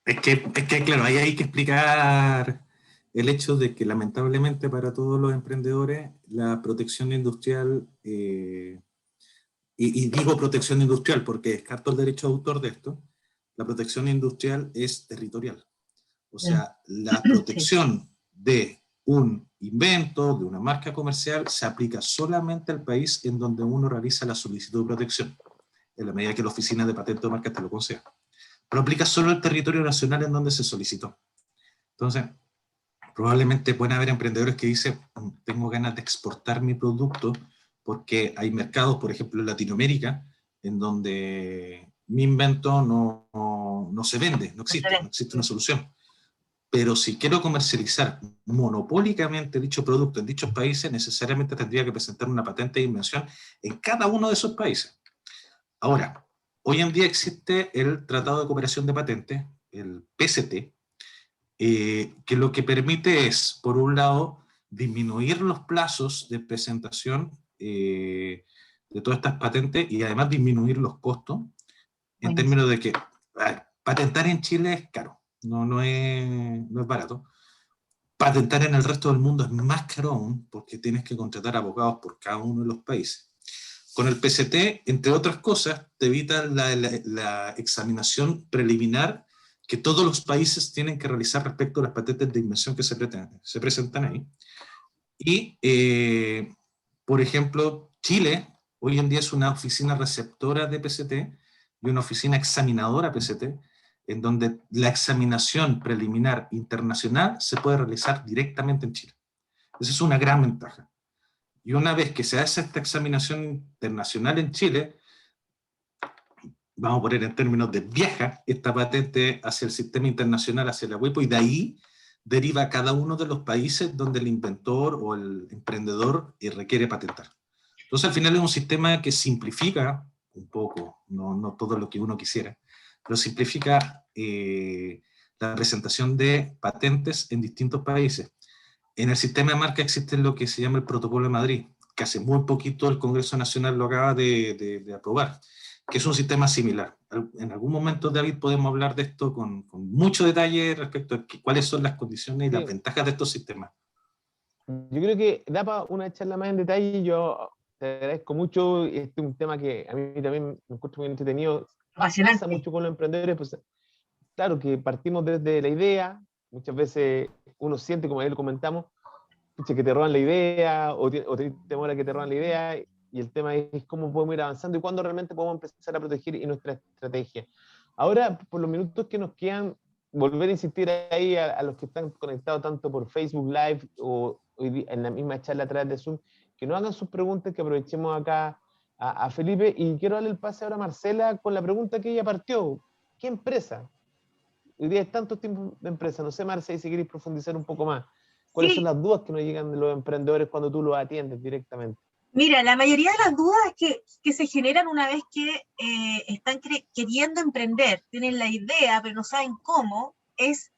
Es que claro, ahí hay que explicar el hecho de que lamentablemente para todos los emprendedores la protección industrial, y digo protección industrial porque descarto el derecho de autor de esto, la protección industrial es territorial. O sea, la protección de un invento, de una marca comercial, se aplica solamente al país en donde uno realiza la solicitud de protección, en la medida que la oficina de patente de marca te lo conceda. Pero aplica solo al territorio nacional en donde se solicitó. Entonces, probablemente pueden haber emprendedores que dicen, tengo ganas de exportar mi producto porque hay mercados, por ejemplo en Latinoamérica, en donde mi invento no no se vende, no se existe, vende. no existe una solución. Pero si quiero comercializar monopólicamente dicho producto en dichos países, necesariamente tendría que presentar una patente de invención en cada uno de esos países. Ahora, hoy en día existe el Tratado de Cooperación de Patentes, el PCT, que lo que permite es, por un lado, disminuir los plazos de presentación de todas estas patentes y además disminuir los costos en términos de que patentar en Chile es caro, no es barato. Patentar en el resto del mundo es más caro aún porque tienes que contratar abogados por cada uno de los países. Con el PCT, entre otras cosas, te evitan la examinación preliminar que todos los países tienen que realizar respecto a las patentes de invención que se presentan ahí. Y, por ejemplo, Chile hoy en día es una oficina receptora de PCT y una oficina examinadora PCT, en donde la examinación preliminar internacional se puede realizar directamente en Chile. Esa es una gran ventaja. Y una vez que se hace esta examinación internacional en Chile, vamos a poner en términos de viaja esta patente hacia el sistema internacional, hacia la WIPO, y de ahí deriva a cada uno de los países donde el inventor o el emprendedor requiere patentar. Entonces, al final es un sistema que simplifica un poco, no todo lo que uno quisiera, pero simplifica la presentación de patentes en distintos países. En el sistema de marca existe lo que se llama el Protocolo de Madrid, que hace muy poquito el Congreso Nacional lo acaba de aprobar, que es un sistema similar. En algún momento, David, podemos hablar de esto con mucho detalle respecto a cuáles son las condiciones y las ventajas de estos sistemas. Yo creo que da para una charla más en detalle. Yo te agradezco mucho. Este es un tema que a mí también me encuentro muy entretenido. Pasa mucho con los emprendedores. Pues, claro que partimos desde la idea. Muchas veces uno siente, como ayer lo comentamos, que te roban la idea o te temor a que te roban la idea. Y el tema es cómo podemos ir avanzando y cuándo realmente podemos empezar a proteger y nuestra estrategia. Ahora, por los minutos que nos quedan, volver a insistir ahí a los que están conectados tanto por Facebook Live o en la misma charla a través de Zoom, que nos hagan sus preguntas, que aprovechemos acá a Felipe. Y quiero darle el pase ahora a Marcela con la pregunta que ella partió. ¿Qué empresa? Hoy día hay tantos tipos de empresas. No sé, Marcela, si queréis profundizar un poco más. ¿Cuáles son las dudas que nos llegan de los emprendedores cuando tú los atiendes directamente? Mira, la mayoría de las dudas que se generan una vez que están queriendo emprender, tienen la idea, pero no saben cómo, es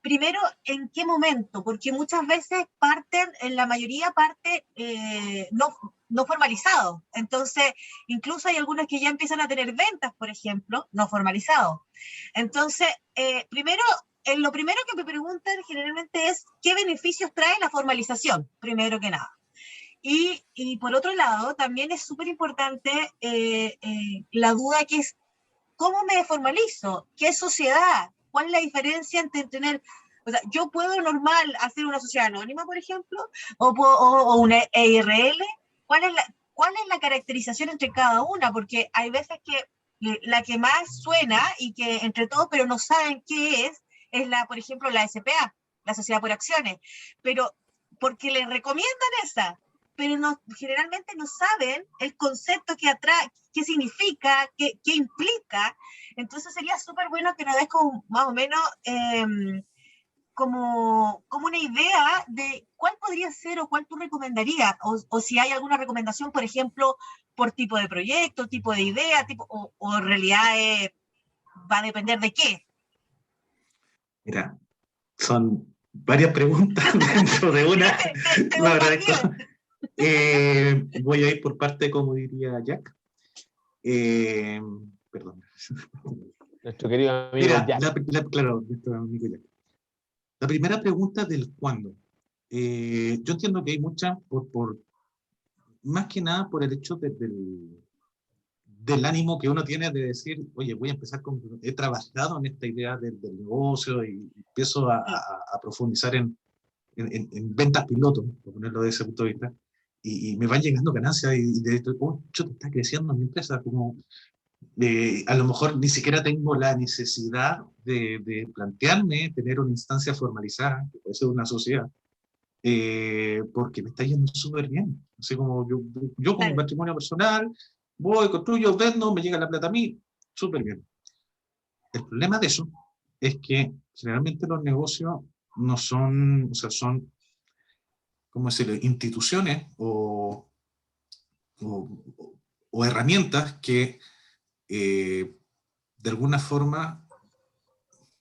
primero en qué momento, porque muchas veces en la mayoría parte no formalizado. Entonces, incluso hay algunas que ya empiezan a tener ventas, por ejemplo, no formalizado. Entonces, lo primero que me preguntan generalmente es qué beneficios trae la formalización, primero que nada. Y por otro lado, también es súper importante la duda que es, ¿cómo me formalizo? ¿Qué sociedad? ¿Cuál es la diferencia entre tener, o sea, yo puedo normal hacer una sociedad anónima, por ejemplo, o una EIRL? ¿Cuál es la caracterización entre cada una? Porque hay veces que la que más suena y que entre todos, pero no saben qué es por ejemplo, la SPA, la Sociedad por Acciones, pero porque les recomiendan esa, pero generalmente no saben el concepto que atrae, qué significa, qué implica. Entonces sería súper bueno que nos des como, más o menos como una idea de cuál podría ser o cuál tú recomendarías, o si hay alguna recomendación, por ejemplo, por tipo de proyecto, tipo de idea, o en realidad va a depender de qué. Mira, son varias preguntas dentro de una. Lo agradezco. Voy a ir por parte, como diría Jack. Perdón. Nuestro querido amigo Jack. Claro, nuestro amigo Jack. La primera pregunta del cuándo. Yo entiendo que hay muchas, más que nada por el hecho del ánimo que uno tiene de decir, oye, voy a empezar he trabajado en esta idea del negocio y empiezo a profundizar en ventas piloto, por ponerlo desde ese punto de vista, y me van llegando ganancias y de esto, está creciendo mi empresa, como a lo mejor ni siquiera tengo la necesidad de plantearme tener una instancia formalizada, que puede ser una sociedad, porque me está yendo súper bien. Así como yo con mi patrimonio personal, voy, construyo, vendo, me llega la plata a mí, súper bien. El problema de eso es que generalmente los negocios no son, o sea, son, ¿cómo decirlo?, instituciones o, o herramientas que de alguna forma,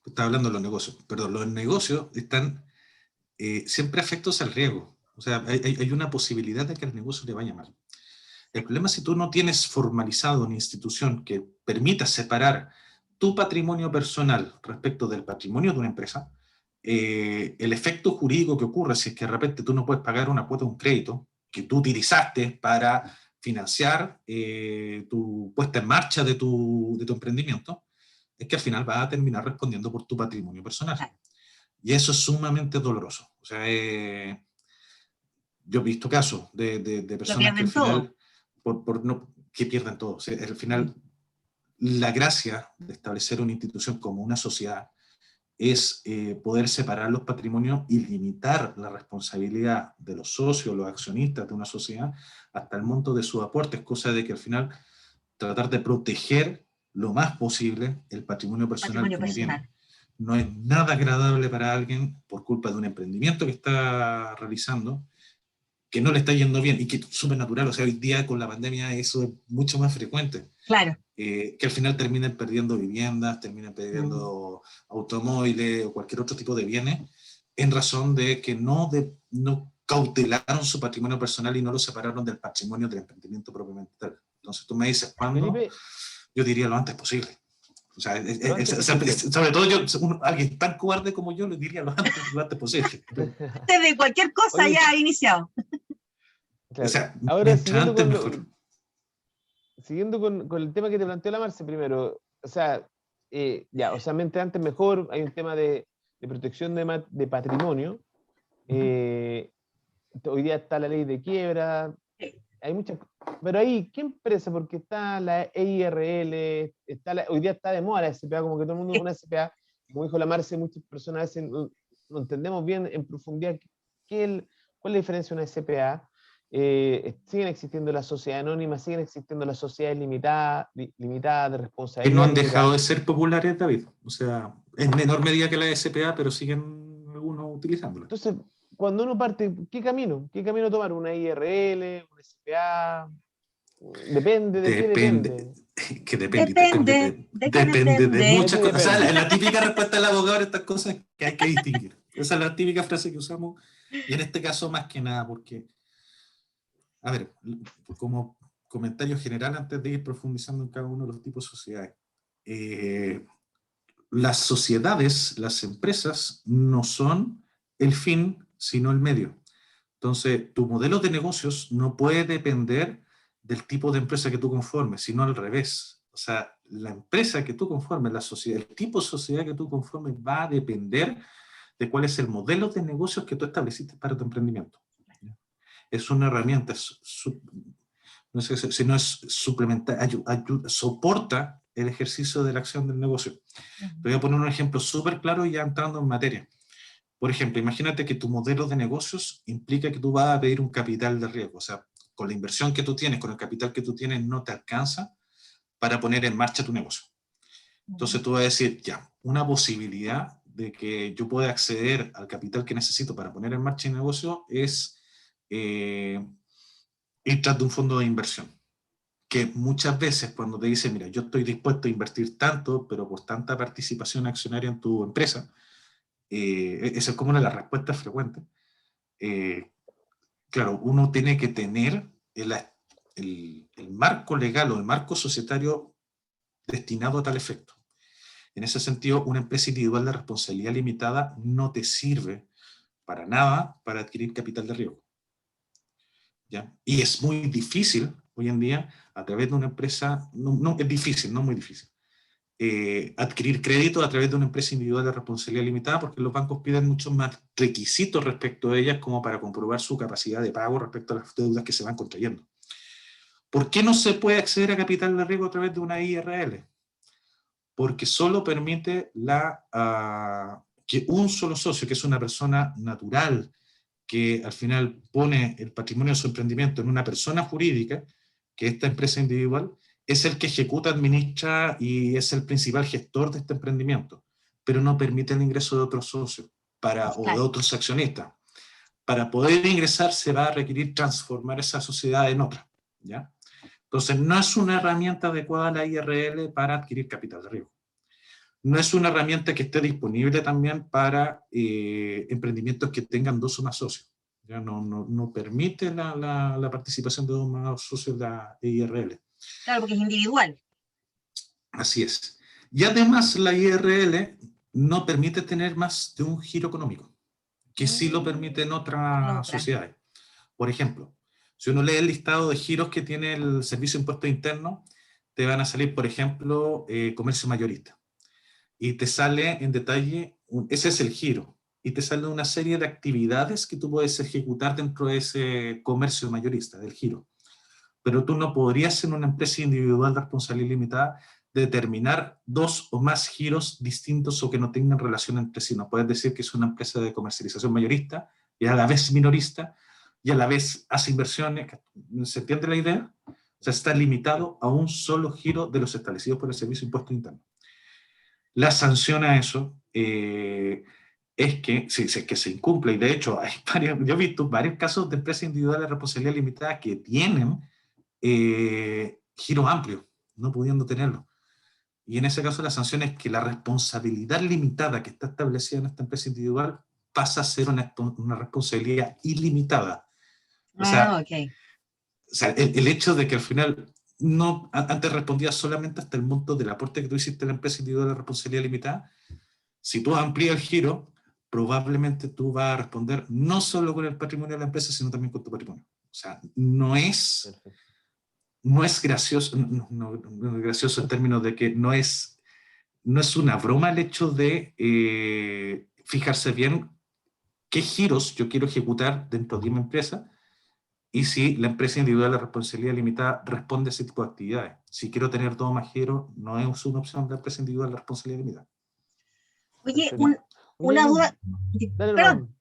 estaba hablando de los negocios, perdón, los negocios están siempre afectos al riesgo. O sea, hay una posibilidad de que al negocio le vaya mal. El problema es si tú no tienes formalizado una institución que permita separar tu patrimonio personal respecto del patrimonio de una empresa, el efecto jurídico que ocurre si es que de repente tú no puedes pagar una cuota de un crédito que tú utilizaste para financiar tu puesta en marcha de tu emprendimiento, es que al final vas a terminar respondiendo por tu patrimonio personal. Y eso es sumamente doloroso. O sea, yo he visto casos de personas que al final, que pierden todo. O sea, al final, la gracia de establecer una institución como una sociedad es poder separar los patrimonios y limitar la responsabilidad de los socios, los accionistas de una sociedad, hasta el monto de sus aportes, cosa de que al final tratar de proteger lo más posible el patrimonio personal que uno tiene. No es nada agradable para alguien, por culpa de un emprendimiento que está realizando, que no le está yendo bien, y que es súper natural. O sea, hoy día con la pandemia eso es mucho más frecuente. Claro. Que al final terminen perdiendo viviendas, terminen perdiendo automóviles o cualquier otro tipo de bienes, en razón de que no cautelaron su patrimonio personal y no lo separaron del patrimonio del emprendimiento propiamente tal. Entonces tú me dices, ¿cuándo? Felipe, Yo diría lo antes posible. O sea, posible. sobre todo alguien tan cobarde como yo, le diría lo antes posible. Antes de cualquier cosa. Oye, ya iniciado. Claro. O sea, ahora, siguiendo con el tema que te planteó la Marce primero, o sea, mientras antes mejor, hay un tema de protección de patrimonio. Hoy día está la ley de quiebra, hay muchas, pero ahí, ¿qué empresa? Porque está la EIRL, hoy día está de moda la SPA, como que todo el mundo es una SPA, como dijo la Marce, muchas personas a veces no entendemos bien en profundidad cuál es la diferencia de una SPA. Siguen existiendo las sociedades anónimas, siguen existiendo las sociedades limitadas de responsabilidad. Que no han dejado de ser populares, David. O sea, en menor medida que la SPA, pero siguen algunos utilizándola. Entonces, cuando uno parte, ¿qué camino tomar? ¿Una IRL? ¿Una SPA? Depende de qué depende. Que depende de muchas cosas. O sea, la típica respuesta del abogado de estas cosas que hay que distinguir. Esa es la típica frase que usamos, y en este caso más que nada, porque, a ver, como comentario general antes de ir profundizando en cada uno de los tipos de sociedades, las sociedades, las empresas, no son el fin, sino el medio. Entonces, tu modelo de negocios no puede depender del tipo de empresa que tú conformes, sino al revés. O sea, la empresa que tú conformes, la sociedad, el tipo de sociedad que tú conformes va a depender de cuál es el modelo de negocios que tú estableciste para tu emprendimiento. Es una herramienta, no sé si no es suplementaria, soporta el ejercicio de la acción del negocio. Te voy a poner un ejemplo súper claro y ya entrando en materia. Por ejemplo, imagínate que tu modelo de negocios implica que tú vas a pedir un capital de riesgo. O sea, con la inversión que tú tienes, con el capital que tú tienes, no te alcanza para poner en marcha tu negocio. Entonces tú vas a decir, ya, una posibilidad de que yo pueda acceder al capital que necesito para poner en marcha mi negocio es ir tras de un fondo de inversión. Que muchas veces cuando te dicen, mira, yo estoy dispuesto a invertir tanto, pero por tanta participación accionaria en tu empresa, esa es como una de las respuestas frecuentes. Claro, uno tiene que tener el marco legal o el marco societario destinado a tal efecto. En ese sentido, una empresa individual de responsabilidad limitada no te sirve para nada para adquirir capital de riesgo. ¿Ya? Y es muy difícil hoy en día, a través de una empresa, no es difícil, no muy difícil, adquirir crédito a través de una empresa individual de responsabilidad limitada, porque los bancos piden muchos más requisitos respecto a ellas como para comprobar su capacidad de pago respecto a las deudas que se van contrayendo. ¿Por qué no se puede acceder a capital de riesgo a través de una IRL? Porque solo permite que un solo socio, que es una persona natural, que al final pone el patrimonio de su emprendimiento en una persona jurídica, que esta empresa individual, es el que ejecuta, administra y es el principal gestor de este emprendimiento, pero no permite el ingreso de otros socios o de otros accionistas. Para poder ingresar se va a requerir transformar esa sociedad en otra, ¿ya? Entonces, no es una herramienta adecuada la IRL para adquirir capital de riesgo. No es una herramienta que esté disponible también para emprendimientos que tengan 2 o más socios. Ya no permite la participación de 2 o más socios de la IRL. Claro, porque es individual. Así es. Y además la IRL no permite tener más de un giro económico, que sí lo permite en otras sociedades. Por ejemplo, si uno lee el listado de giros que tiene el Servicio de Impuestos Internos, te van a salir, por ejemplo, comercio mayorista. Y te sale en detalle, ese es el giro, y te sale una serie de actividades que tú puedes ejecutar dentro de ese comercio mayorista, del giro. Pero tú no podrías en una empresa individual de responsabilidad limitada determinar 2 o más giros distintos o que no tengan relación entre sí. No puedes decir que es una empresa de comercialización mayorista y a la vez minorista y a la vez hace inversiones. ¿Se entiende la idea? O sea, está limitado a un solo giro de los establecidos por el Servicio de Impuestos Internos. La sanción a eso es que, que se incumple, y de hecho yo he visto varios casos de empresas individuales de responsabilidad limitada que tienen giro amplio, no pudiendo tenerlo. Y en ese caso la sanción es que la responsabilidad limitada que está establecida en esta empresa individual pasa a ser una responsabilidad ilimitada. O sea, el hecho de que al final antes respondías solamente hasta el monto del aporte que tú hiciste a la empresa individual de responsabilidad limitada, si tú amplías el giro, probablemente tú vas a responder no solo con el patrimonio de la empresa, sino también con tu patrimonio. O sea, no es gracioso, no es gracioso en términos de que no es una broma el hecho de fijarse bien qué giros yo quiero ejecutar dentro de mi empresa y si la empresa individual de responsabilidad limitada responde a ese tipo de actividades. Si quiero tener 2 más giros, no es una opción de la empresa individual de responsabilidad limitada. Oye, una duda, perdón,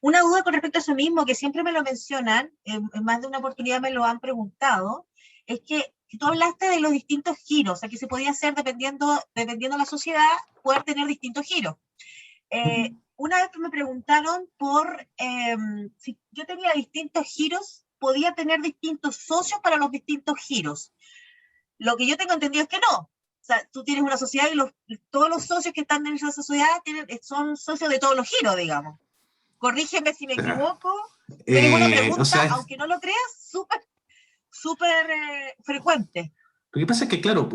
una duda con respecto a eso mismo, que siempre me lo mencionan, en más de una oportunidad me lo han preguntado, es que tú hablaste de los distintos giros, o sea, que se podía hacer dependiendo de la sociedad, poder tener distintos giros. Una vez que me preguntaron si yo tenía distintos giros, podía tener distintos socios para los distintos giros. Lo que yo tengo entendido es que no. O sea, tú tienes una sociedad y todos los socios que están en esa sociedad son socios de todos los giros, digamos. Corrígeme si me equivoco, pero es una pregunta, aunque no lo creas, súper frecuente. Lo que pasa es que, claro,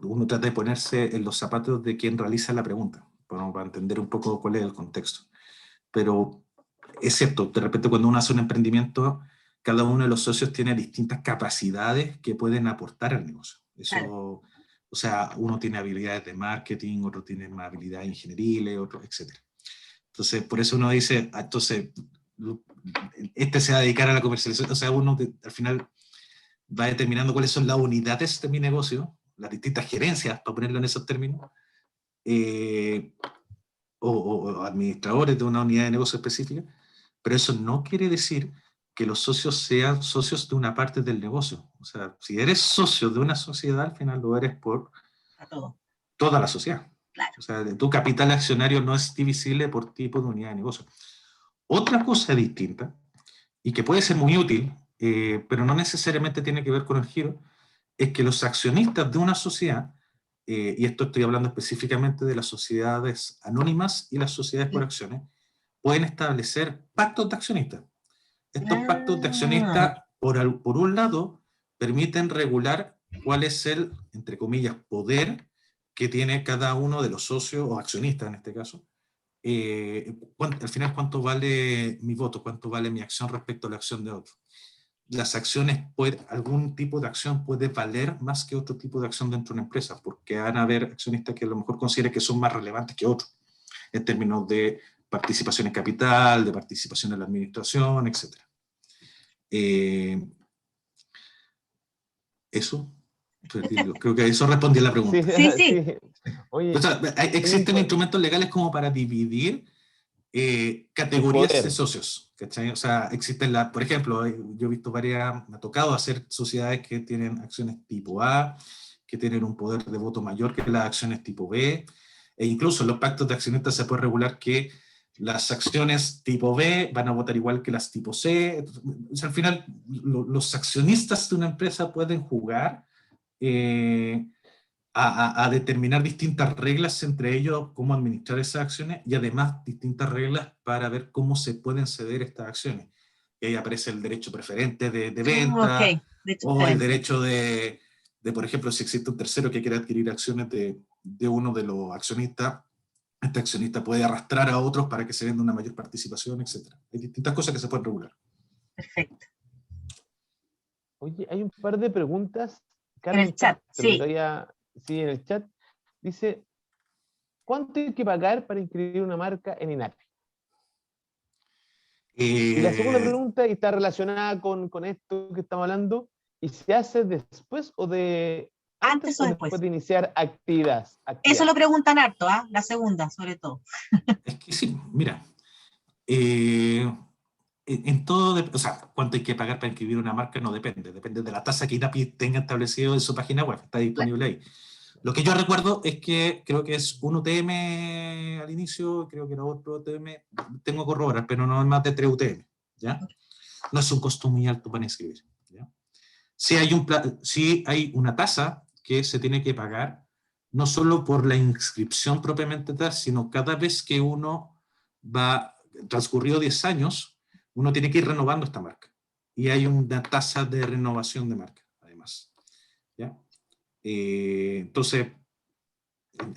uno trata de ponerse en los zapatos de quien realiza la pregunta, para entender un poco cuál es el contexto. Pero es cierto, de repente cuando uno hace un emprendimiento, cada uno de los socios tiene distintas capacidades que pueden aportar al negocio. Eso, claro. O sea, uno tiene habilidades de marketing, otro tiene más habilidades ingenieriles, otro, etc. Entonces, por eso uno dice, entonces, este se va a dedicar a la comercialización. O sea, uno al final va determinando cuáles son las unidades de mi negocio, las distintas gerencias, para ponerlo en esos términos, o administradores de una unidad de negocio específica, pero eso no quiere decir que los socios sean socios de una parte del negocio. O sea, si eres socio de una sociedad, al final lo eres por toda la sociedad. Claro. O sea, tu capital accionario no es divisible por tipo de unidad de negocio. Otra cosa distinta, y que puede ser muy útil, pero no necesariamente tiene que ver con el giro, es que los accionistas de una sociedad, y esto estoy hablando específicamente de las sociedades anónimas y las sociedades por acciones, pueden establecer pactos de accionistas. Estos pactos de accionistas, por un lado, permiten regular cuál es el, entre comillas, poder que tiene cada uno de los socios o accionistas en este caso. Al final, ¿cuánto vale mi voto? ¿Cuánto vale mi acción respecto a la acción de otro? Las acciones, algún tipo de acción puede valer más que otro tipo de acción dentro de una empresa, porque van a haber accionistas que a lo mejor consideren que son más relevantes que otros, en términos de participación en capital, de participación en la administración, etc. Eso, creo que eso respondía a la pregunta. Sí. Oye, o sea, existen instrumentos legales como para dividir categorías Poder. de socios, ¿cachai? O sea, existen por ejemplo, yo he visto varias, me ha tocado hacer sociedades que tienen acciones tipo A, que tienen un poder de voto mayor que las acciones tipo B, e incluso en los pactos de accionistas se puede regular que las acciones tipo B van a votar igual que las tipo C. Entonces, o sea, al final, los accionistas de una empresa pueden jugar a determinar distintas reglas entre ellos, cómo administrar esas acciones, y además distintas reglas para ver cómo se pueden ceder estas acciones. Y ahí aparece el derecho preferente de venta, Ok, de hecho, o el derecho por ejemplo, si existe un tercero que quiere adquirir acciones de uno de los accionistas, este accionista puede arrastrar a otros para que se venda una mayor participación, etc. Hay distintas cosas que se pueden regular. perfecto. Oye, hay un par de preguntas. En Carmen el chat, Castro, que sí. todavía sigue en el chat. Dice, ¿cuánto hay que pagar para inscribir una marca en INAPI? Y la segunda pregunta, y está relacionada con esto que estamos hablando, ¿y se hace después o Antes o después. de iniciar actividades? Eso lo preguntan harto, ¿ah? La segunda, sobre todo. Es que sí, mira, en todo, o sea, cuánto hay que pagar para inscribir una marca no depende, depende de la tasa que INAPI tenga establecido en su página web, está disponible ahí. Lo que yo recuerdo es que creo que es un UTM al inicio, creo que era otro UTM, tengo que corroborar, pero no es más de 3 UTM, ¿ya? No es un costo muy alto para inscribir, ¿ya? Sí hay una tasa que se tiene que pagar, no solo por la inscripción propiamente tal, sino cada vez que uno va, transcurrido 10 años, uno tiene que ir renovando esta marca. Y hay una tasa de renovación de marca, además, ¿ya? Entonces,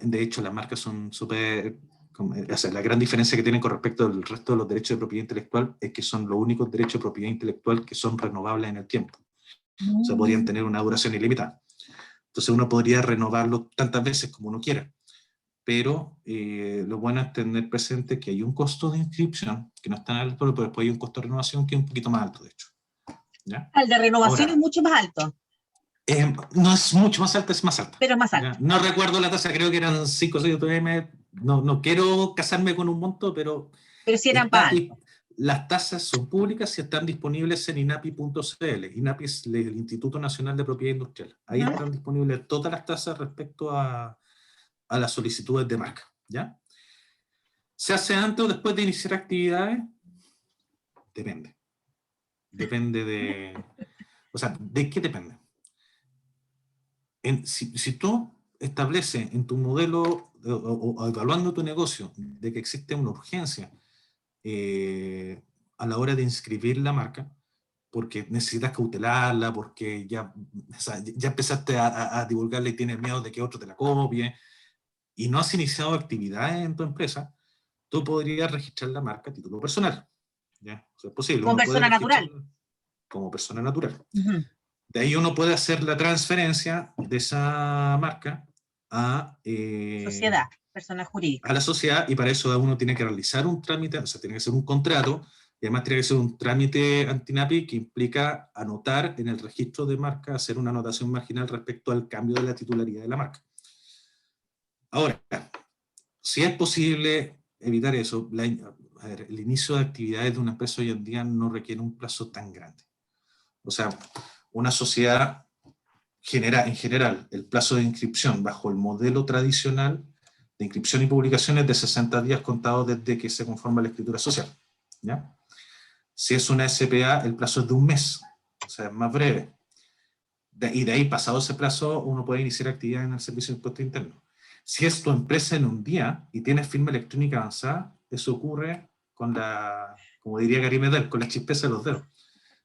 de hecho, las marcas son súper... O sea, la gran diferencia que tienen con respecto al resto de los derechos de propiedad intelectual es que son los únicos derechos de propiedad intelectual que son renovables en el tiempo. O sea, podrían tener una duración ilimitada. Entonces uno podría renovarlo tantas veces como uno quiera. Pero lo bueno es tener presente que hay un costo de inscripción que no es tan alto, pero después hay un costo de renovación que es un poquito más alto, de hecho, ¿ya? El de renovación Ahora, es mucho más alto. no es mucho más alta, es más alta. Pero es más ¿Ya? alto. No recuerdo la tasa, creo que eran 5 o 6 UTM. No quiero casarme con un monto, pero Pero sí eran más altos. las tasas son públicas y están disponibles en inapi.cl. INAPI es el Instituto Nacional de Propiedad Industrial. Ahí están disponibles todas las tasas respecto a las solicitudes de marca, ¿ya? ¿Se hace antes o después de iniciar actividades? Depende. Depende de... O sea, ¿de qué depende? Si tú estableces en tu modelo o evaluando tu negocio de que existe una urgencia a la hora de inscribir la marca, porque necesitas cautelarla, porque ya, o sea, ya empezaste a divulgarla y tienes miedo de que otro te la copie, y no has iniciado actividades en tu empresa, tú podrías registrar la marca a título personal. ¿Ya? O sea, es posible. Como uno puede persona natural. como persona natural. De ahí uno puede hacer la transferencia de esa marca a... Sociedad, persona jurídica. A la sociedad, y para eso uno tiene que realizar un trámite, o sea, tiene que hacer un contrato, y además tiene que ser un trámite anti-INAPI que implica anotar en el registro de marca, hacer una anotación marginal respecto al cambio de la titularidad de la marca. Ahora, si es posible evitar eso, el inicio de actividades de una empresa hoy en día no requiere un plazo tan grande. O sea, una sociedad en general, el plazo de inscripción bajo el modelo tradicional de inscripción y publicación es de 60 días contados desde que se conforma la escritura social, ¿ya? Si es una SPA, el plazo es de un mes, o sea, es más breve. Y de ahí, pasado ese plazo, uno puede iniciar actividad en el servicio de impuesto interno. Si es tu empresa en un día y tienes firma electrónica avanzada, eso ocurre con como diría Gary Medel, con la chispeza de los dedos.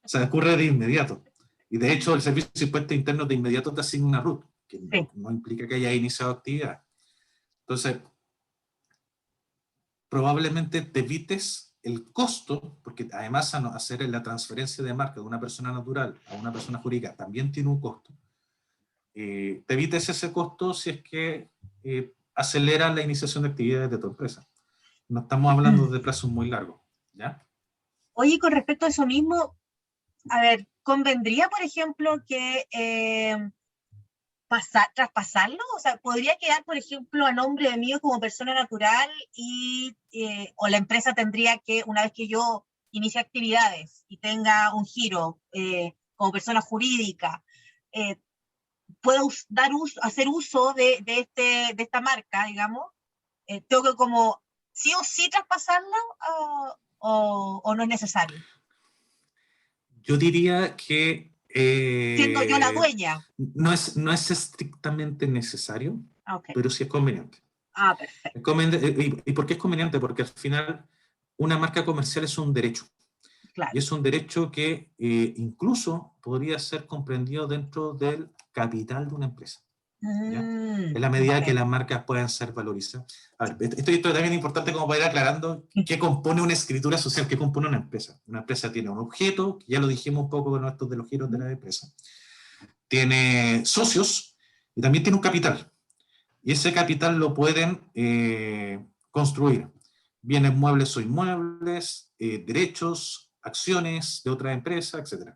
O sea, ocurre de inmediato. Y de hecho, el servicio de impuestos internos de inmediato te asigna una RUT, que no implica que haya iniciado actividad. Entonces, probablemente te evites el costo, porque además hacer la transferencia de marca de una persona natural a una persona jurídica también tiene un costo. Te evites ese costo si es que aceleras la iniciación de actividades de tu empresa. No estamos hablando de plazos muy largos, ¿ya? Oye, con respecto a eso mismo, a ver, convendría, por ejemplo, que traspasarlo? O sea, ¿podría quedar, por ejemplo, a nombre de mí como persona natural o la empresa tendría que, una vez que yo inicie actividades y tenga un giro como persona jurídica, puedo hacer uso de esta marca, digamos? ¿Tengo que como sí o sí traspasarla o no es necesario? Yo diría que Siendo yo la dueña. no es estrictamente necesario, Okay. pero sí es conveniente. Perfecto. ¿Y por qué es conveniente? Porque al final una marca comercial es un derecho. Claro. Y es un derecho que incluso podría ser comprendido dentro del capital de una empresa. ¿Ya? En la medida que las marcas puedan ser valorizadas. A ver, esto es también importante como para ir aclarando qué compone una escritura social, qué compone una empresa. Una empresa tiene un objeto, ya lo dijimos un poco con estos de los giros de la empresa. Tiene socios y también tiene un capital. Y ese capital lo pueden construir bienes muebles o inmuebles, derechos, acciones de otra empresa, etc.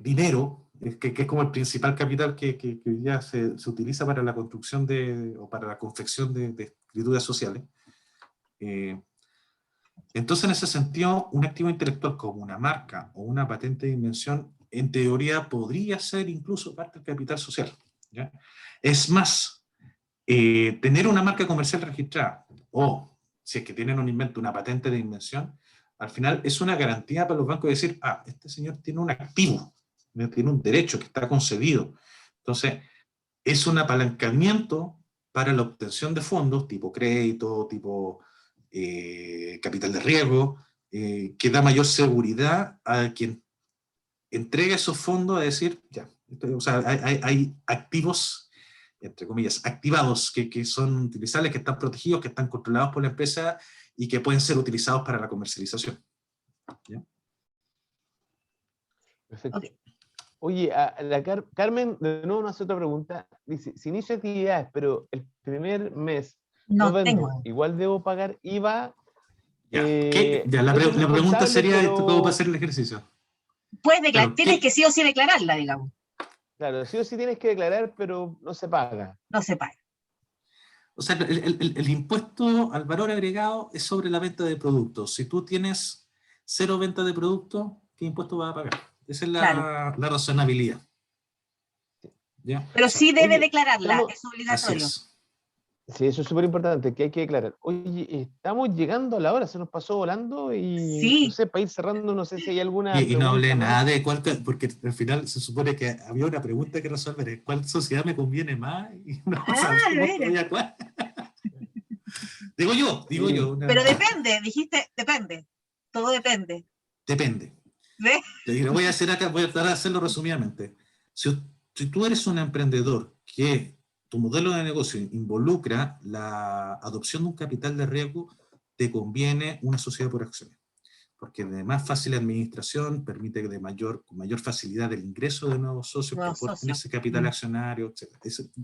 Dinero, que es como el principal capital que ya se utiliza para la construcción o para la confección de escrituras sociales. Entonces, en ese sentido, un activo intelectual como una marca o una patente de invención, en teoría, podría ser incluso parte del capital social. ¿Ya? Es más, tener una marca comercial registrada o, si es que tienen un invento, una patente de invención, al final es una garantía para los bancos de decir, este señor tiene un activo, tiene un derecho que está concedido. Entonces, es un apalancamiento para la obtención de fondos, tipo crédito, tipo capital de riesgo, que da mayor seguridad a quien entrega esos fondos a decir, ya, o sea, hay activos, entre comillas, activados que son utilizables, que están protegidos, que están controlados por la empresa y que pueden ser utilizados para la comercialización. ¿Ya? Perfecto. Okay. Oye, Carmen, de nuevo nos hace otra pregunta. Dice, si inicio actividades, pero el primer mes no vendo, tengo. igual debo pagar IVA. La pregunta sería, pero... ¿cómo va a ser el ejercicio? Puedes declarar, Claro, tienes que sí o sí declararla, digamos. Claro, sí o sí tienes que declarar, pero no se paga. No se paga. O sea, el impuesto al valor agregado es sobre la venta de productos. Si tú tienes 0 venta de productos, ¿qué impuesto vas a pagar? Esa es la razonabilidad. ¿Ya? Pero sí debe declararla, es Así obligatorio. es. Sí, eso es súper importante, que hay que declarar. Oye, estamos llegando a la hora, se nos pasó volando y no sé, para ir cerrando, no sé si hay alguna Y no hablé pregunta nada más. de cuál, porque al final se supone que había una pregunta que resolver, ¿cuál sociedad me conviene más? Y no sabemos todavía cuál. Digo yo. Pero depende, dijiste, depende. Todo depende. Depende. ¿Ves? Lo voy a hacer acá, voy a tratar de hacerlo resumidamente. Si tú eres un emprendedor que tu modelo de negocio involucra la adopción de un capital de riesgo, te conviene una sociedad por acciones, porque de más fácil administración permite con mayor facilidad el ingreso de nuevos socios que aporten ese capital accionario, etc.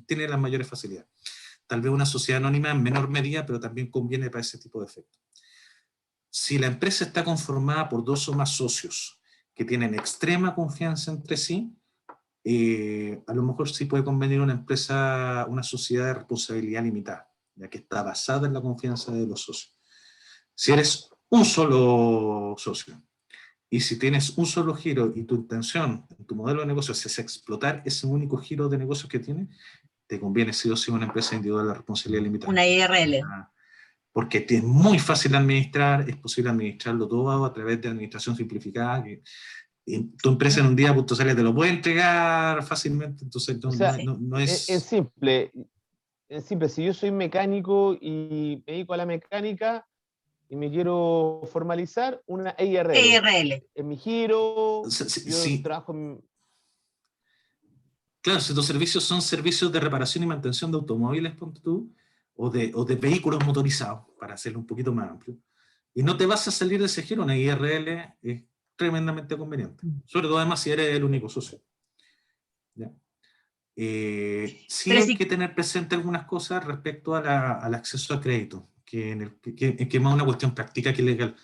Tiene las mayores facilidades. Tal vez una sociedad anónima en menor medida, pero también conviene para ese tipo de efectos. Si la empresa está conformada por 2 o más socios que tienen extrema confianza entre sí, a lo mejor sí puede convenir una sociedad de responsabilidad limitada, ya que está basada en la confianza de los socios. Si eres un solo socio y si tienes un solo giro y tu intención, tu modelo de negocio es explotar ese único giro de negocios que tienes, te conviene sí o sí una empresa individual de responsabilidad limitada. Una IRL. Porque es muy fácil administrar, es posible administrarlo todo a través de administración simplificada, que tu empresa en un día .cl te lo puede entregar fácilmente, entonces no es... Es simple, si yo soy mecánico y me dedico a la mecánica y me quiero formalizar, una EIRL. En mi giro, yo trabajo en... Claro, si tus servicios son servicios de reparación y mantención de automóviles, ponte tú, o de vehículos motorizados, para hacerlo un poquito más amplio, y no te vas a salir de ese giro, una IRL es tremendamente conveniente, sobre todo además si eres el único socio. ¿Ya? Sí hay que tener presente algunas cosas respecto al acceso a crédito, que es más una cuestión práctica que legal.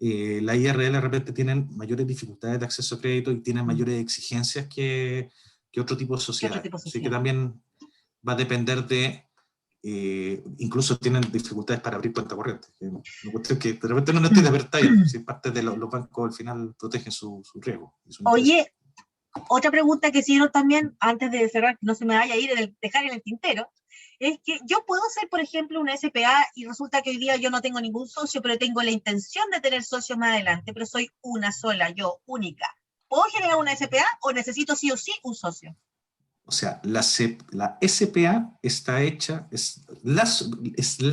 La IRL de repente tienen mayores dificultades de acceso a crédito y tienen mayores exigencias que que otro tipo de sociedad. tipo de Así que sociedad? también va a depender de, incluso tienen dificultades para abrir cuenta corriente. Una cuestión que de repente no necesita advertir, si parte de los bancos al final protegen su riesgo. Y su interés. Oye, otra pregunta que hicieron también, antes de cerrar, que no se me vaya a ir, dejar en el tintero, es que yo puedo ser, por ejemplo, una SPA y resulta que hoy día yo no tengo ningún socio, pero tengo la intención de tener socios más adelante, pero soy una sola, yo, única. ¿Puedo generar una SPA o necesito sí o sí un socio? O sea, la SPA está hecha, es la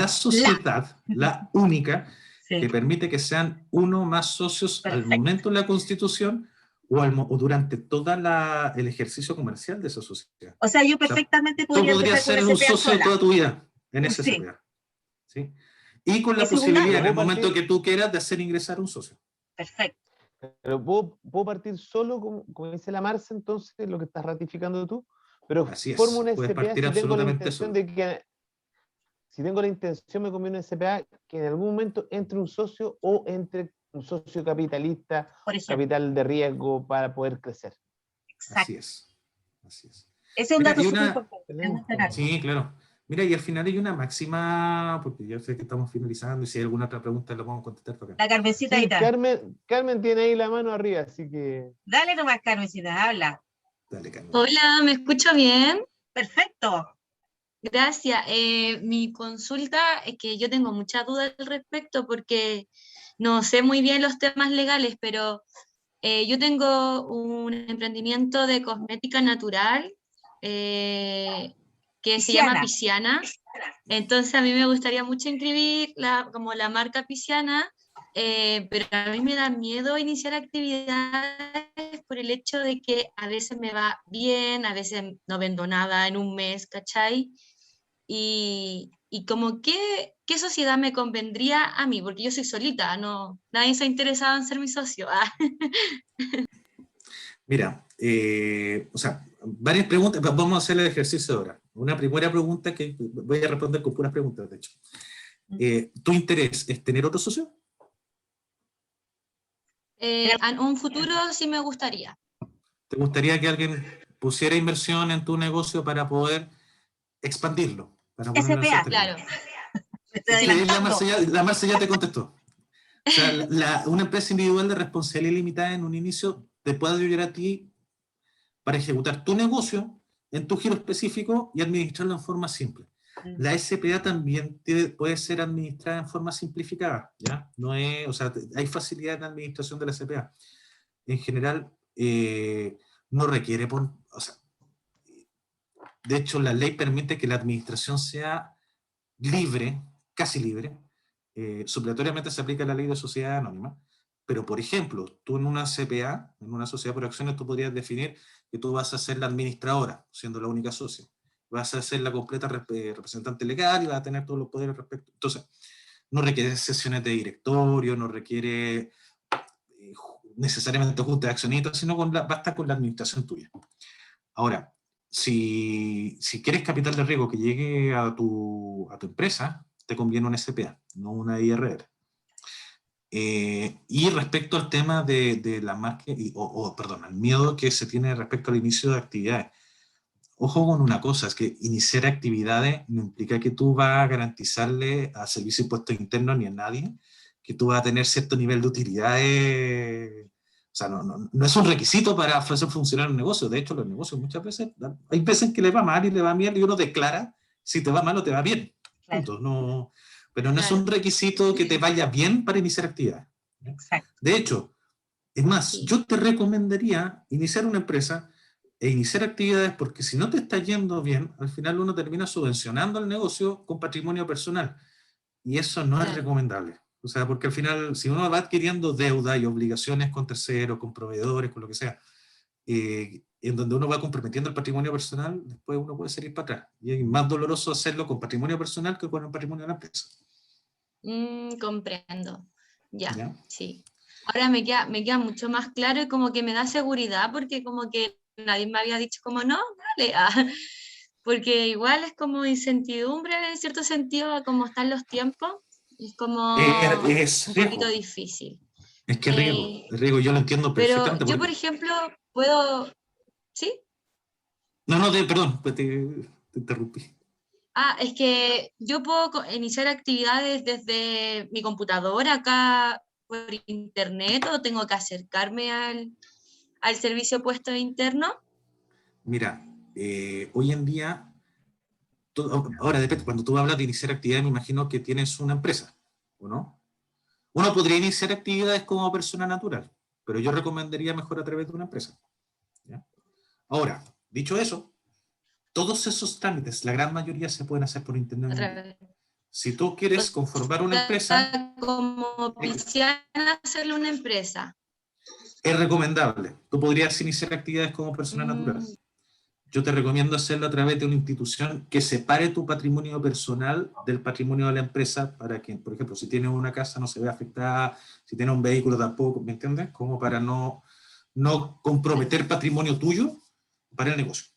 sociedad, la única, Sí, que permite que sean uno o más socios al perfecto. momento de la constitución o durante todo el ejercicio comercial de esa sociedad. O sea, yo O sea, perfectamente tú podría podrías empezar ser con un SPA socio sola. toda tu vida en esa Sí. SPA. ¿Sí? Y con la Esa es una- posibilidad, en el ¿Puedo momento partir? que tú quieras, de hacer ingresar un socio. Perfecto. Pero puedo partir solo, como dice la Marce, entonces, lo que estás ratificando tú, pero Así formo es, una puedes SPA partir si tengo la absolutamente intención solo. de que, si tengo la intención, me conviene una SPA que en algún momento entre un socio o entre un socio capitalista, Por ejemplo, capital de riesgo para poder crecer. exacto. Así es. Así es. Ese es un Mira, dato y súper una, importante. Es Excelente. mencionar. sí, claro. Mira, y al final hay una máxima, porque ya sé que estamos finalizando, y si hay alguna otra pregunta la vamos a contestar para acá. La Carmencita ahí Sí, está. Carmen tiene ahí la mano arriba, así que Dale nomás, Carmencita, habla. Dale, Carmen. Hola, ¿me escucho bien? Perfecto. Gracias. Mi consulta es que yo tengo muchas dudas al respecto porque no sé muy bien los temas legales, pero yo tengo un emprendimiento de cosmética natural que se llama Pisciana. Pisciana. Entonces a mí me gustaría mucho inscribir como la marca Pisciana, pero a mí me da miedo iniciar actividades por el hecho de que a veces me va bien, a veces no vendo nada en un mes, ¿cachai? Y como qué sociedad me convendría a mí, porque yo soy solita, no, nadie se ha interesado en ser mi socio. Ah. Mira, o sea, varias preguntas, vamos a hacer el ejercicio ahora. Una primera pregunta que voy a responder con puras preguntas, de hecho. ¿Tu interés es tener otro socio? En un futuro sí me gustaría. ¿Te gustaría que alguien pusiera inversión en tu negocio para poder expandirlo? Para ponerlo en SPA. términos. Claro, Me estoy sí. Sí, adelantando. La Marce ya te contestó. O sea, una empresa individual de responsabilidad limitada en un inicio te puede ayudar a ti para ejecutar tu negocio en tu giro específico y administrarlo en forma simple. La SPA también puede ser administrada en forma simplificada, ¿ya? No es, o sea, hay facilidad en la administración de la SPA. En general, no requiere, o sea, de hecho, la ley permite que la administración sea libre, casi libre. Supletoriamente se aplica la ley de sociedad anónima. Pero, por ejemplo, tú en una CPA, en una sociedad por acciones, tú podrías definir que tú vas a ser la administradora, siendo la única socia. Vas a ser la completa representante legal y vas a tener todos los poderes respecto. Entonces, no requiere sesiones de directorio, no requiere necesariamente junta de accionistas, sino basta con la administración tuya. Ahora, si quieres capital de riesgo que llegue a tu empresa, te conviene una SPA, no una IRR. Y respecto al tema de la marca, perdón, al miedo que se tiene respecto al inicio de actividades. Ojo con una cosa, es que iniciar actividades no implica que tú vas a garantizarle a Servicio de Impuestos Internos ni a nadie que tú vas a tener cierto nivel de utilidades. O sea, no es un requisito para hacer funcionar un negocio. De hecho, los negocios muchas veces, hay veces que le va mal y le va bien y uno declara si te va mal o te va bien. Punto. No, pero no es un requisito que te vaya bien para iniciar actividades. Exacto. De hecho, es más, Sí. yo te recomendaría iniciar una empresa e iniciar actividades porque si no te está yendo bien, al final uno termina subvencionando el negocio con patrimonio personal. Y eso no es recomendable. O sea, porque al final, si uno va adquiriendo deuda y obligaciones con terceros, con proveedores, con lo que sea, en donde uno va comprometiendo el patrimonio personal, después uno puede salir para atrás. Y es más doloroso hacerlo con patrimonio personal que con el patrimonio de la empresa. Comprendo. Ya, ¿Ya? sí. Ahora me queda mucho más claro y como que me da seguridad porque como que nadie me había dicho como no, dale. Porque igual es como incertidumbre en cierto sentido a cómo están los tiempos. Es como Es un riesgo. poquito difícil. Es que riesgo. Es riesgo, yo lo entiendo Pero perfectamente. yo, Porque por ejemplo, puedo... ¿Sí? No, no, perdón, te interrumpí. Es que yo puedo iniciar actividades desde mi computadora acá por internet o tengo que acercarme al servicio puesto interno. Mira, hoy en día, ahora depende, cuando tú hablas de iniciar actividad, me imagino que tienes una empresa, ¿o no? Uno podría iniciar actividades como persona natural, pero yo recomendaría mejor a través de una empresa. ¿Ya? Ahora, dicho eso, todos esos trámites, la gran mayoría se pueden hacer por internet hoy en día. Si tú O quieres conformar una empresa, sea, como pisciana hacerle una empresa. es recomendable. Tú podrías iniciar actividades como persona natural. Yo te recomiendo hacerlo a través de una institución que separe tu patrimonio personal del patrimonio de la empresa para que, por ejemplo, si tienes una casa no se vea afectada, si tienes un vehículo tampoco, ¿me entiendes? Como para no comprometer patrimonio tuyo para el negocio.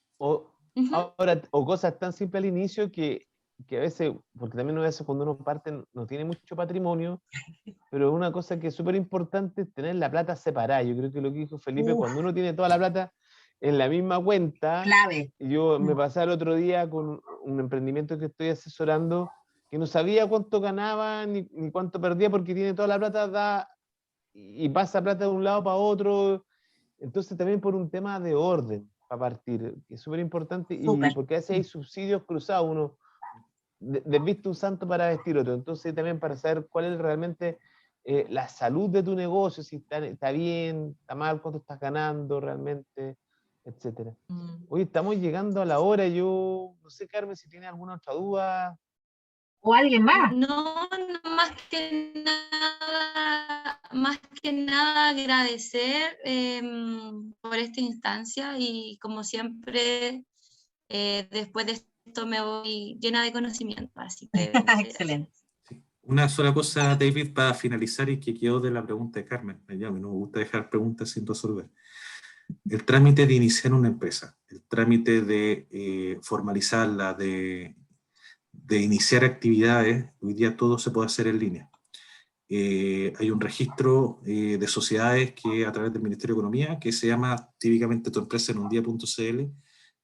Ahora, o cosas tan simples al inicio que a veces, porque también a veces cuando uno parte no tiene mucho patrimonio, pero una cosa que es súper importante es tener la plata separada. Yo creo que lo que dijo Felipe, cuando uno tiene toda la plata en la misma cuenta, Clave. yo me pasaba el otro día con un emprendimiento que estoy asesorando, que no sabía cuánto ganaba ni cuánto perdía porque tiene toda la plata y pasa plata de un lado para otro. Entonces también por un tema de orden para partir, que es súper importante, y porque a veces hay subsidios cruzados, uno desviste un santo para vestir otro. Entonces también para saber cuál es realmente la salud de tu negocio, si está bien, está mal, cuánto estás ganando realmente, etcétera. Hoy estamos llegando a la hora. Yo no sé, Carmen, si tienes alguna otra duda. ¿O alguien más? No, más que nada agradecer por esta instancia y como siempre, después de esto me voy llena de conocimiento, así que Excelente. Una sola cosa, David, para finalizar y que quedó de la pregunta de Carmen. A mí no me gusta dejar preguntas sin resolver. El trámite de iniciar una empresa, el trámite de formalizarla, de iniciar actividades, hoy día todo se puede hacer en línea. Hay un registro de sociedades que a través del Ministerio de Economía que se llama típicamente tu empresa en un día.cl,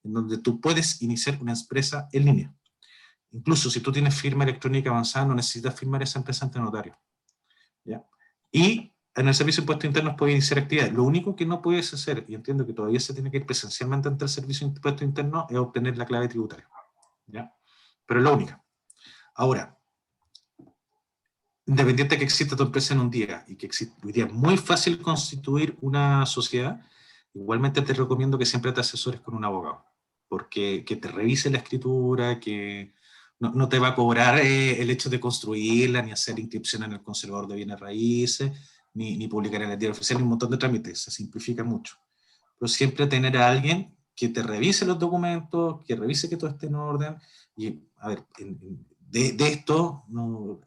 en donde tú puedes iniciar una empresa en línea. Incluso si tú tienes firma electrónica avanzada, no necesitas firmar esa empresa ante notario. ¿Ya? Y en el Servicio de Impuestos Internos puedes iniciar actividades. Lo único que no puedes hacer, y entiendo que todavía se tiene que ir presencialmente ante el Servicio de Impuestos Internos, es obtener la clave tributaria. ¿Ya? Pero es la única. Ahora, independiente de que exista tu empresa en un día y que hoy día es muy fácil constituir una sociedad, igualmente te recomiendo que siempre te asesores con un abogado, porque que te revise la escritura, que no te va a cobrar el hecho de construirla, ni hacer inscripción en el conservador de bienes raíces, ni publicar en el diario oficial, ni un montón de trámites, se simplifica mucho. Pero siempre tener a alguien que te revise los documentos, que revise que todo esté en orden, y a ver, de esto no,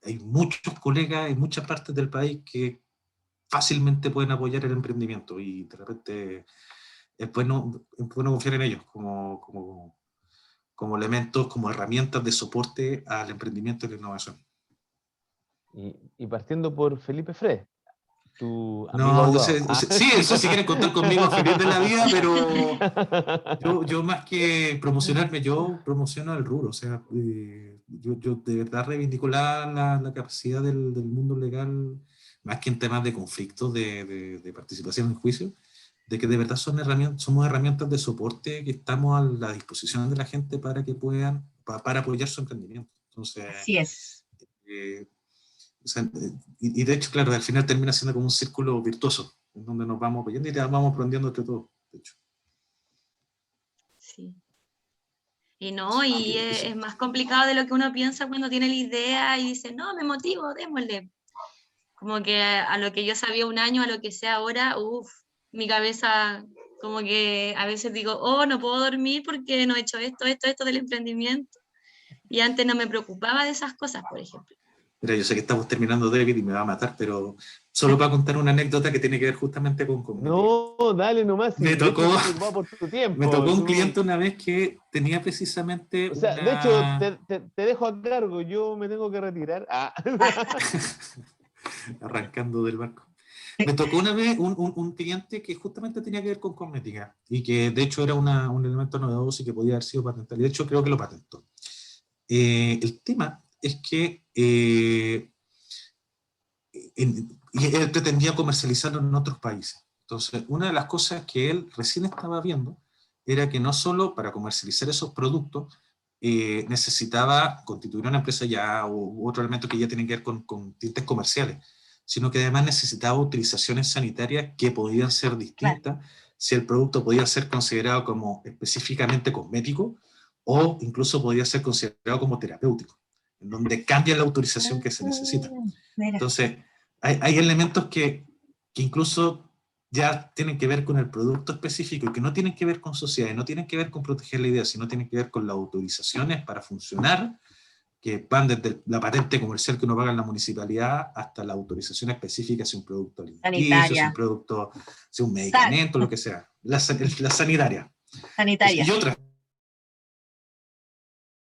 hay muchos colegas en muchas partes del país que fácilmente pueden apoyar el emprendimiento y de repente es bueno confiar en ellos como elementos, como herramientas de soporte al emprendimiento y la innovación. Y partiendo por Felipe Fred, tu amigo No, abogado. sí, eso si quieren contar conmigo, feliz de la vida, pero yo más que promocionarme, yo promociono el rubro, o sea, yo de verdad reivindico la capacidad del mundo legal, más que en temas de conflictos, de participación en juicio, de que de verdad somos herramientas de soporte que estamos a la disposición de la gente para que puedan, para apoyar su emprendimiento. Entonces, Así es. o sea, y de hecho, claro, al final termina siendo como un círculo virtuoso, en donde nos vamos apoyando y te vamos aprendiendo entre todos, de hecho. Sí. Y no, y es más complicado de lo que uno piensa cuando tiene la idea y dice, no, me motivo, démosle. Como que a lo que yo sabía un año, a lo que sé ahora, mi cabeza, como que a veces digo, oh, no puedo dormir porque no he hecho esto del emprendimiento. Y antes no me preocupaba de esas cosas, por ejemplo. Mira, yo sé que estamos terminando, David, y me va a matar, pero solo para contar una anécdota que tiene que ver justamente con No, dale nomás. Me tocó, estoy preocupado por tu tiempo. me tocó un cliente una vez que tenía precisamente o sea, de hecho, te dejo a cargo, yo me tengo que retirar. Arrancando del barco. Me tocó una vez un cliente que justamente tenía que ver con cosmética y que de hecho era un elemento novedoso y que podía haber sido patentable. De hecho, creo que lo patentó. El tema es que y él pretendía comercializarlo en otros países. Entonces, una de las cosas que él recién estaba viendo era que no solo para comercializar esos productos necesitaba constituir una empresa ya u otro elemento que ya tiene que ver con tintes comerciales, sino que además necesitaba utilizaciones sanitarias que podían ser distintas, si el producto podía ser considerado como específicamente cosmético o incluso podía ser considerado como terapéutico, en donde cambia la autorización que se necesita. Entonces, hay elementos que incluso ya tienen que ver con el producto específico y que no tienen que ver con sociedades, no tienen que ver con proteger la idea, sino tienen que ver con las autorizaciones para funcionar, que van desde la patente comercial que uno paga en la municipalidad hasta la autorización específica si un producto alimenticio, si un producto, si un medicamento, lo que sea. La sanitaria. Sanitaria. Y otras.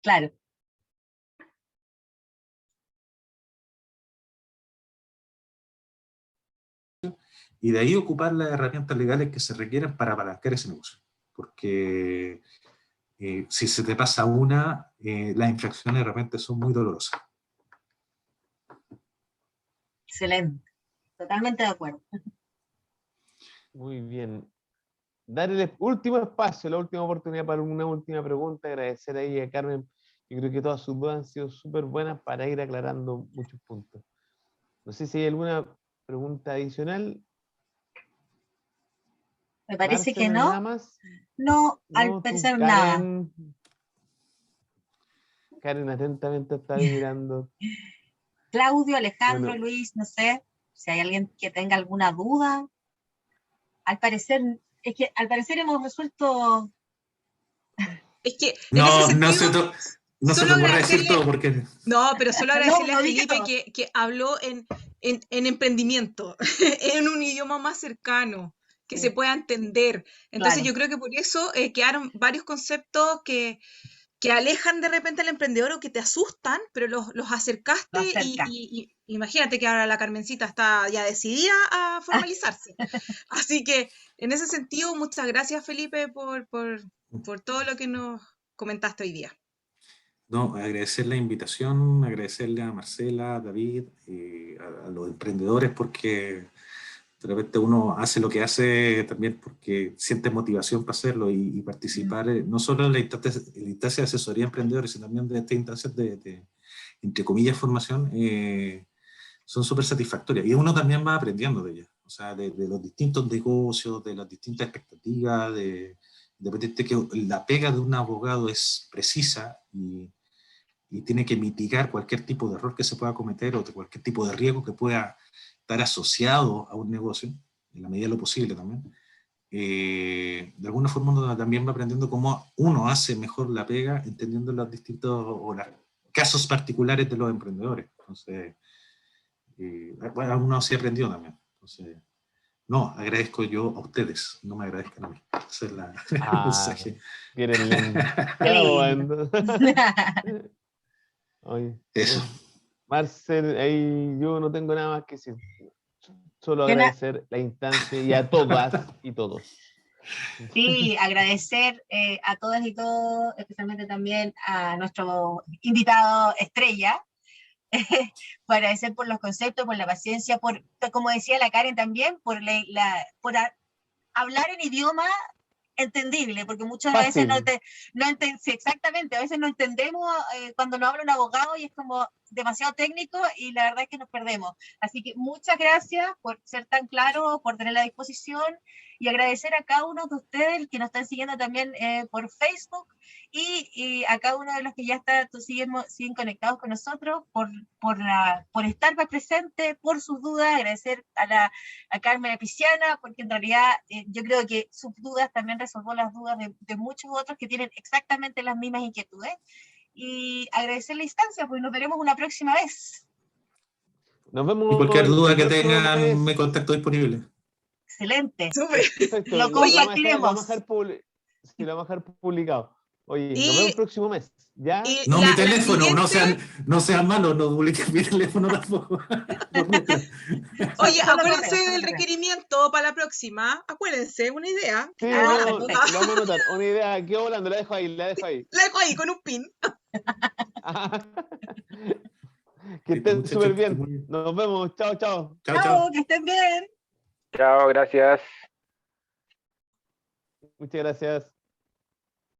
Claro. Y de ahí ocupar las herramientas legales que se requieren para apalancar ese negocio. Porque si se te pasa una, las infracciones de repente son muy dolorosas. Excelente. Totalmente de acuerdo. Muy bien. Dar el último espacio, la última oportunidad para una última pregunta. Agradecer ahí a Carmen. Yo creo que todas sus dudas han sido súper buenas para ir aclarando muchos puntos. No sé si hay alguna pregunta adicional. Me parece Marce, que ¿no hay no. nada más? No, al parecer nada. Karen atentamente está ahí mirando. Claudio, Alejandro, Bueno. Luis, no sé si hay alguien que tenga alguna duda. Al parecer hemos resuelto. Es que No, en ese sentido, no se te ocurre decir todo porque... No, pero solo agradecerle No, a Felipe que habló en emprendimiento, en un idioma más cercano, que se pueda entender. Entonces Claro. yo creo que por eso quedaron varios conceptos que alejan de repente al emprendedor o que te asustan, pero los acercaste y imagínate que ahora la Carmencita está ya decidida a formalizarse. Así que en ese sentido, muchas gracias Felipe por todo lo que nos comentaste hoy día. No, agradecer la invitación, agradecerle a Marcela, a David, a los emprendedores, porque de repente uno hace lo que hace también porque siente motivación para hacerlo y participar, no solo en la instancia de asesoría a emprendedores, sino también de estas instancias de entre comillas, formación, son súper satisfactorias. Y uno también va aprendiendo de ellas, o sea, de los distintos negocios, de las distintas expectativas, de que la pega de un abogado es precisa y tiene que mitigar cualquier tipo de error que se pueda cometer o de cualquier tipo de riesgo que pueda estar asociado a un negocio, en la medida de lo posible también. De alguna forma uno también va aprendiendo cómo uno hace mejor la pega, entendiendo los distintos o los casos particulares de los emprendedores. Entonces, bueno, uno sí aprendió también. Entonces, no, agradezco yo a ustedes, no me agradezcan a mí. Ese es el mensaje. Quieren lindo. Oye, eso. Bueno, Marcel, ahí yo no tengo nada más que decir. Solo agradecer la instancia y a todas y todos. Sí, agradecer a todas y todos, especialmente también a nuestro invitado estrella, agradecer por los conceptos, por la paciencia, por, como decía la Karen también, por hablar en idioma entendible, porque muchas veces sí, exactamente, a veces no entendemos cuando nos habla un abogado y es como demasiado técnico y la verdad es que nos perdemos. Así que muchas gracias por ser tan claro, por tener la disposición y agradecer a cada uno de ustedes que nos están siguiendo también por Facebook y a cada uno de los que ya siguen conectados con nosotros por estar más presente, por sus dudas, agradecer a Carmen Epiciana, porque en realidad yo creo que sus dudas también resolvió las dudas de muchos otros que tienen exactamente las mismas inquietudes. Y agradecer la instancia, pues nos veremos una próxima vez. Nos vemos. Y cualquier duda que tengan, me contacto disponible. Excelente. Súper. Perfecto. Lo compartiremos. Lo vamos a dejar publicado. Oye, Y- nos vemos el próximo mes. ¿Ya? y No, la- mi la teléfono, siguiente- no sean malos, no publiquen mi teléfono tampoco. Oye, Solo acuérdense correo, solo del correo. requerimiento para la próxima. Acuérdense, una idea. Sí, Ah, no, lo perfecto. vamos a anotar. Una idea, qué volando, la dejo ahí, la dejo ahí. La dejo ahí con un pin. Que Listo, estén muchachos, súper que estén bien. muy bien. Nos vemos. Chao, chao. Chao, chao. Chao, que estén bien. Chao, gracias. Muchas gracias.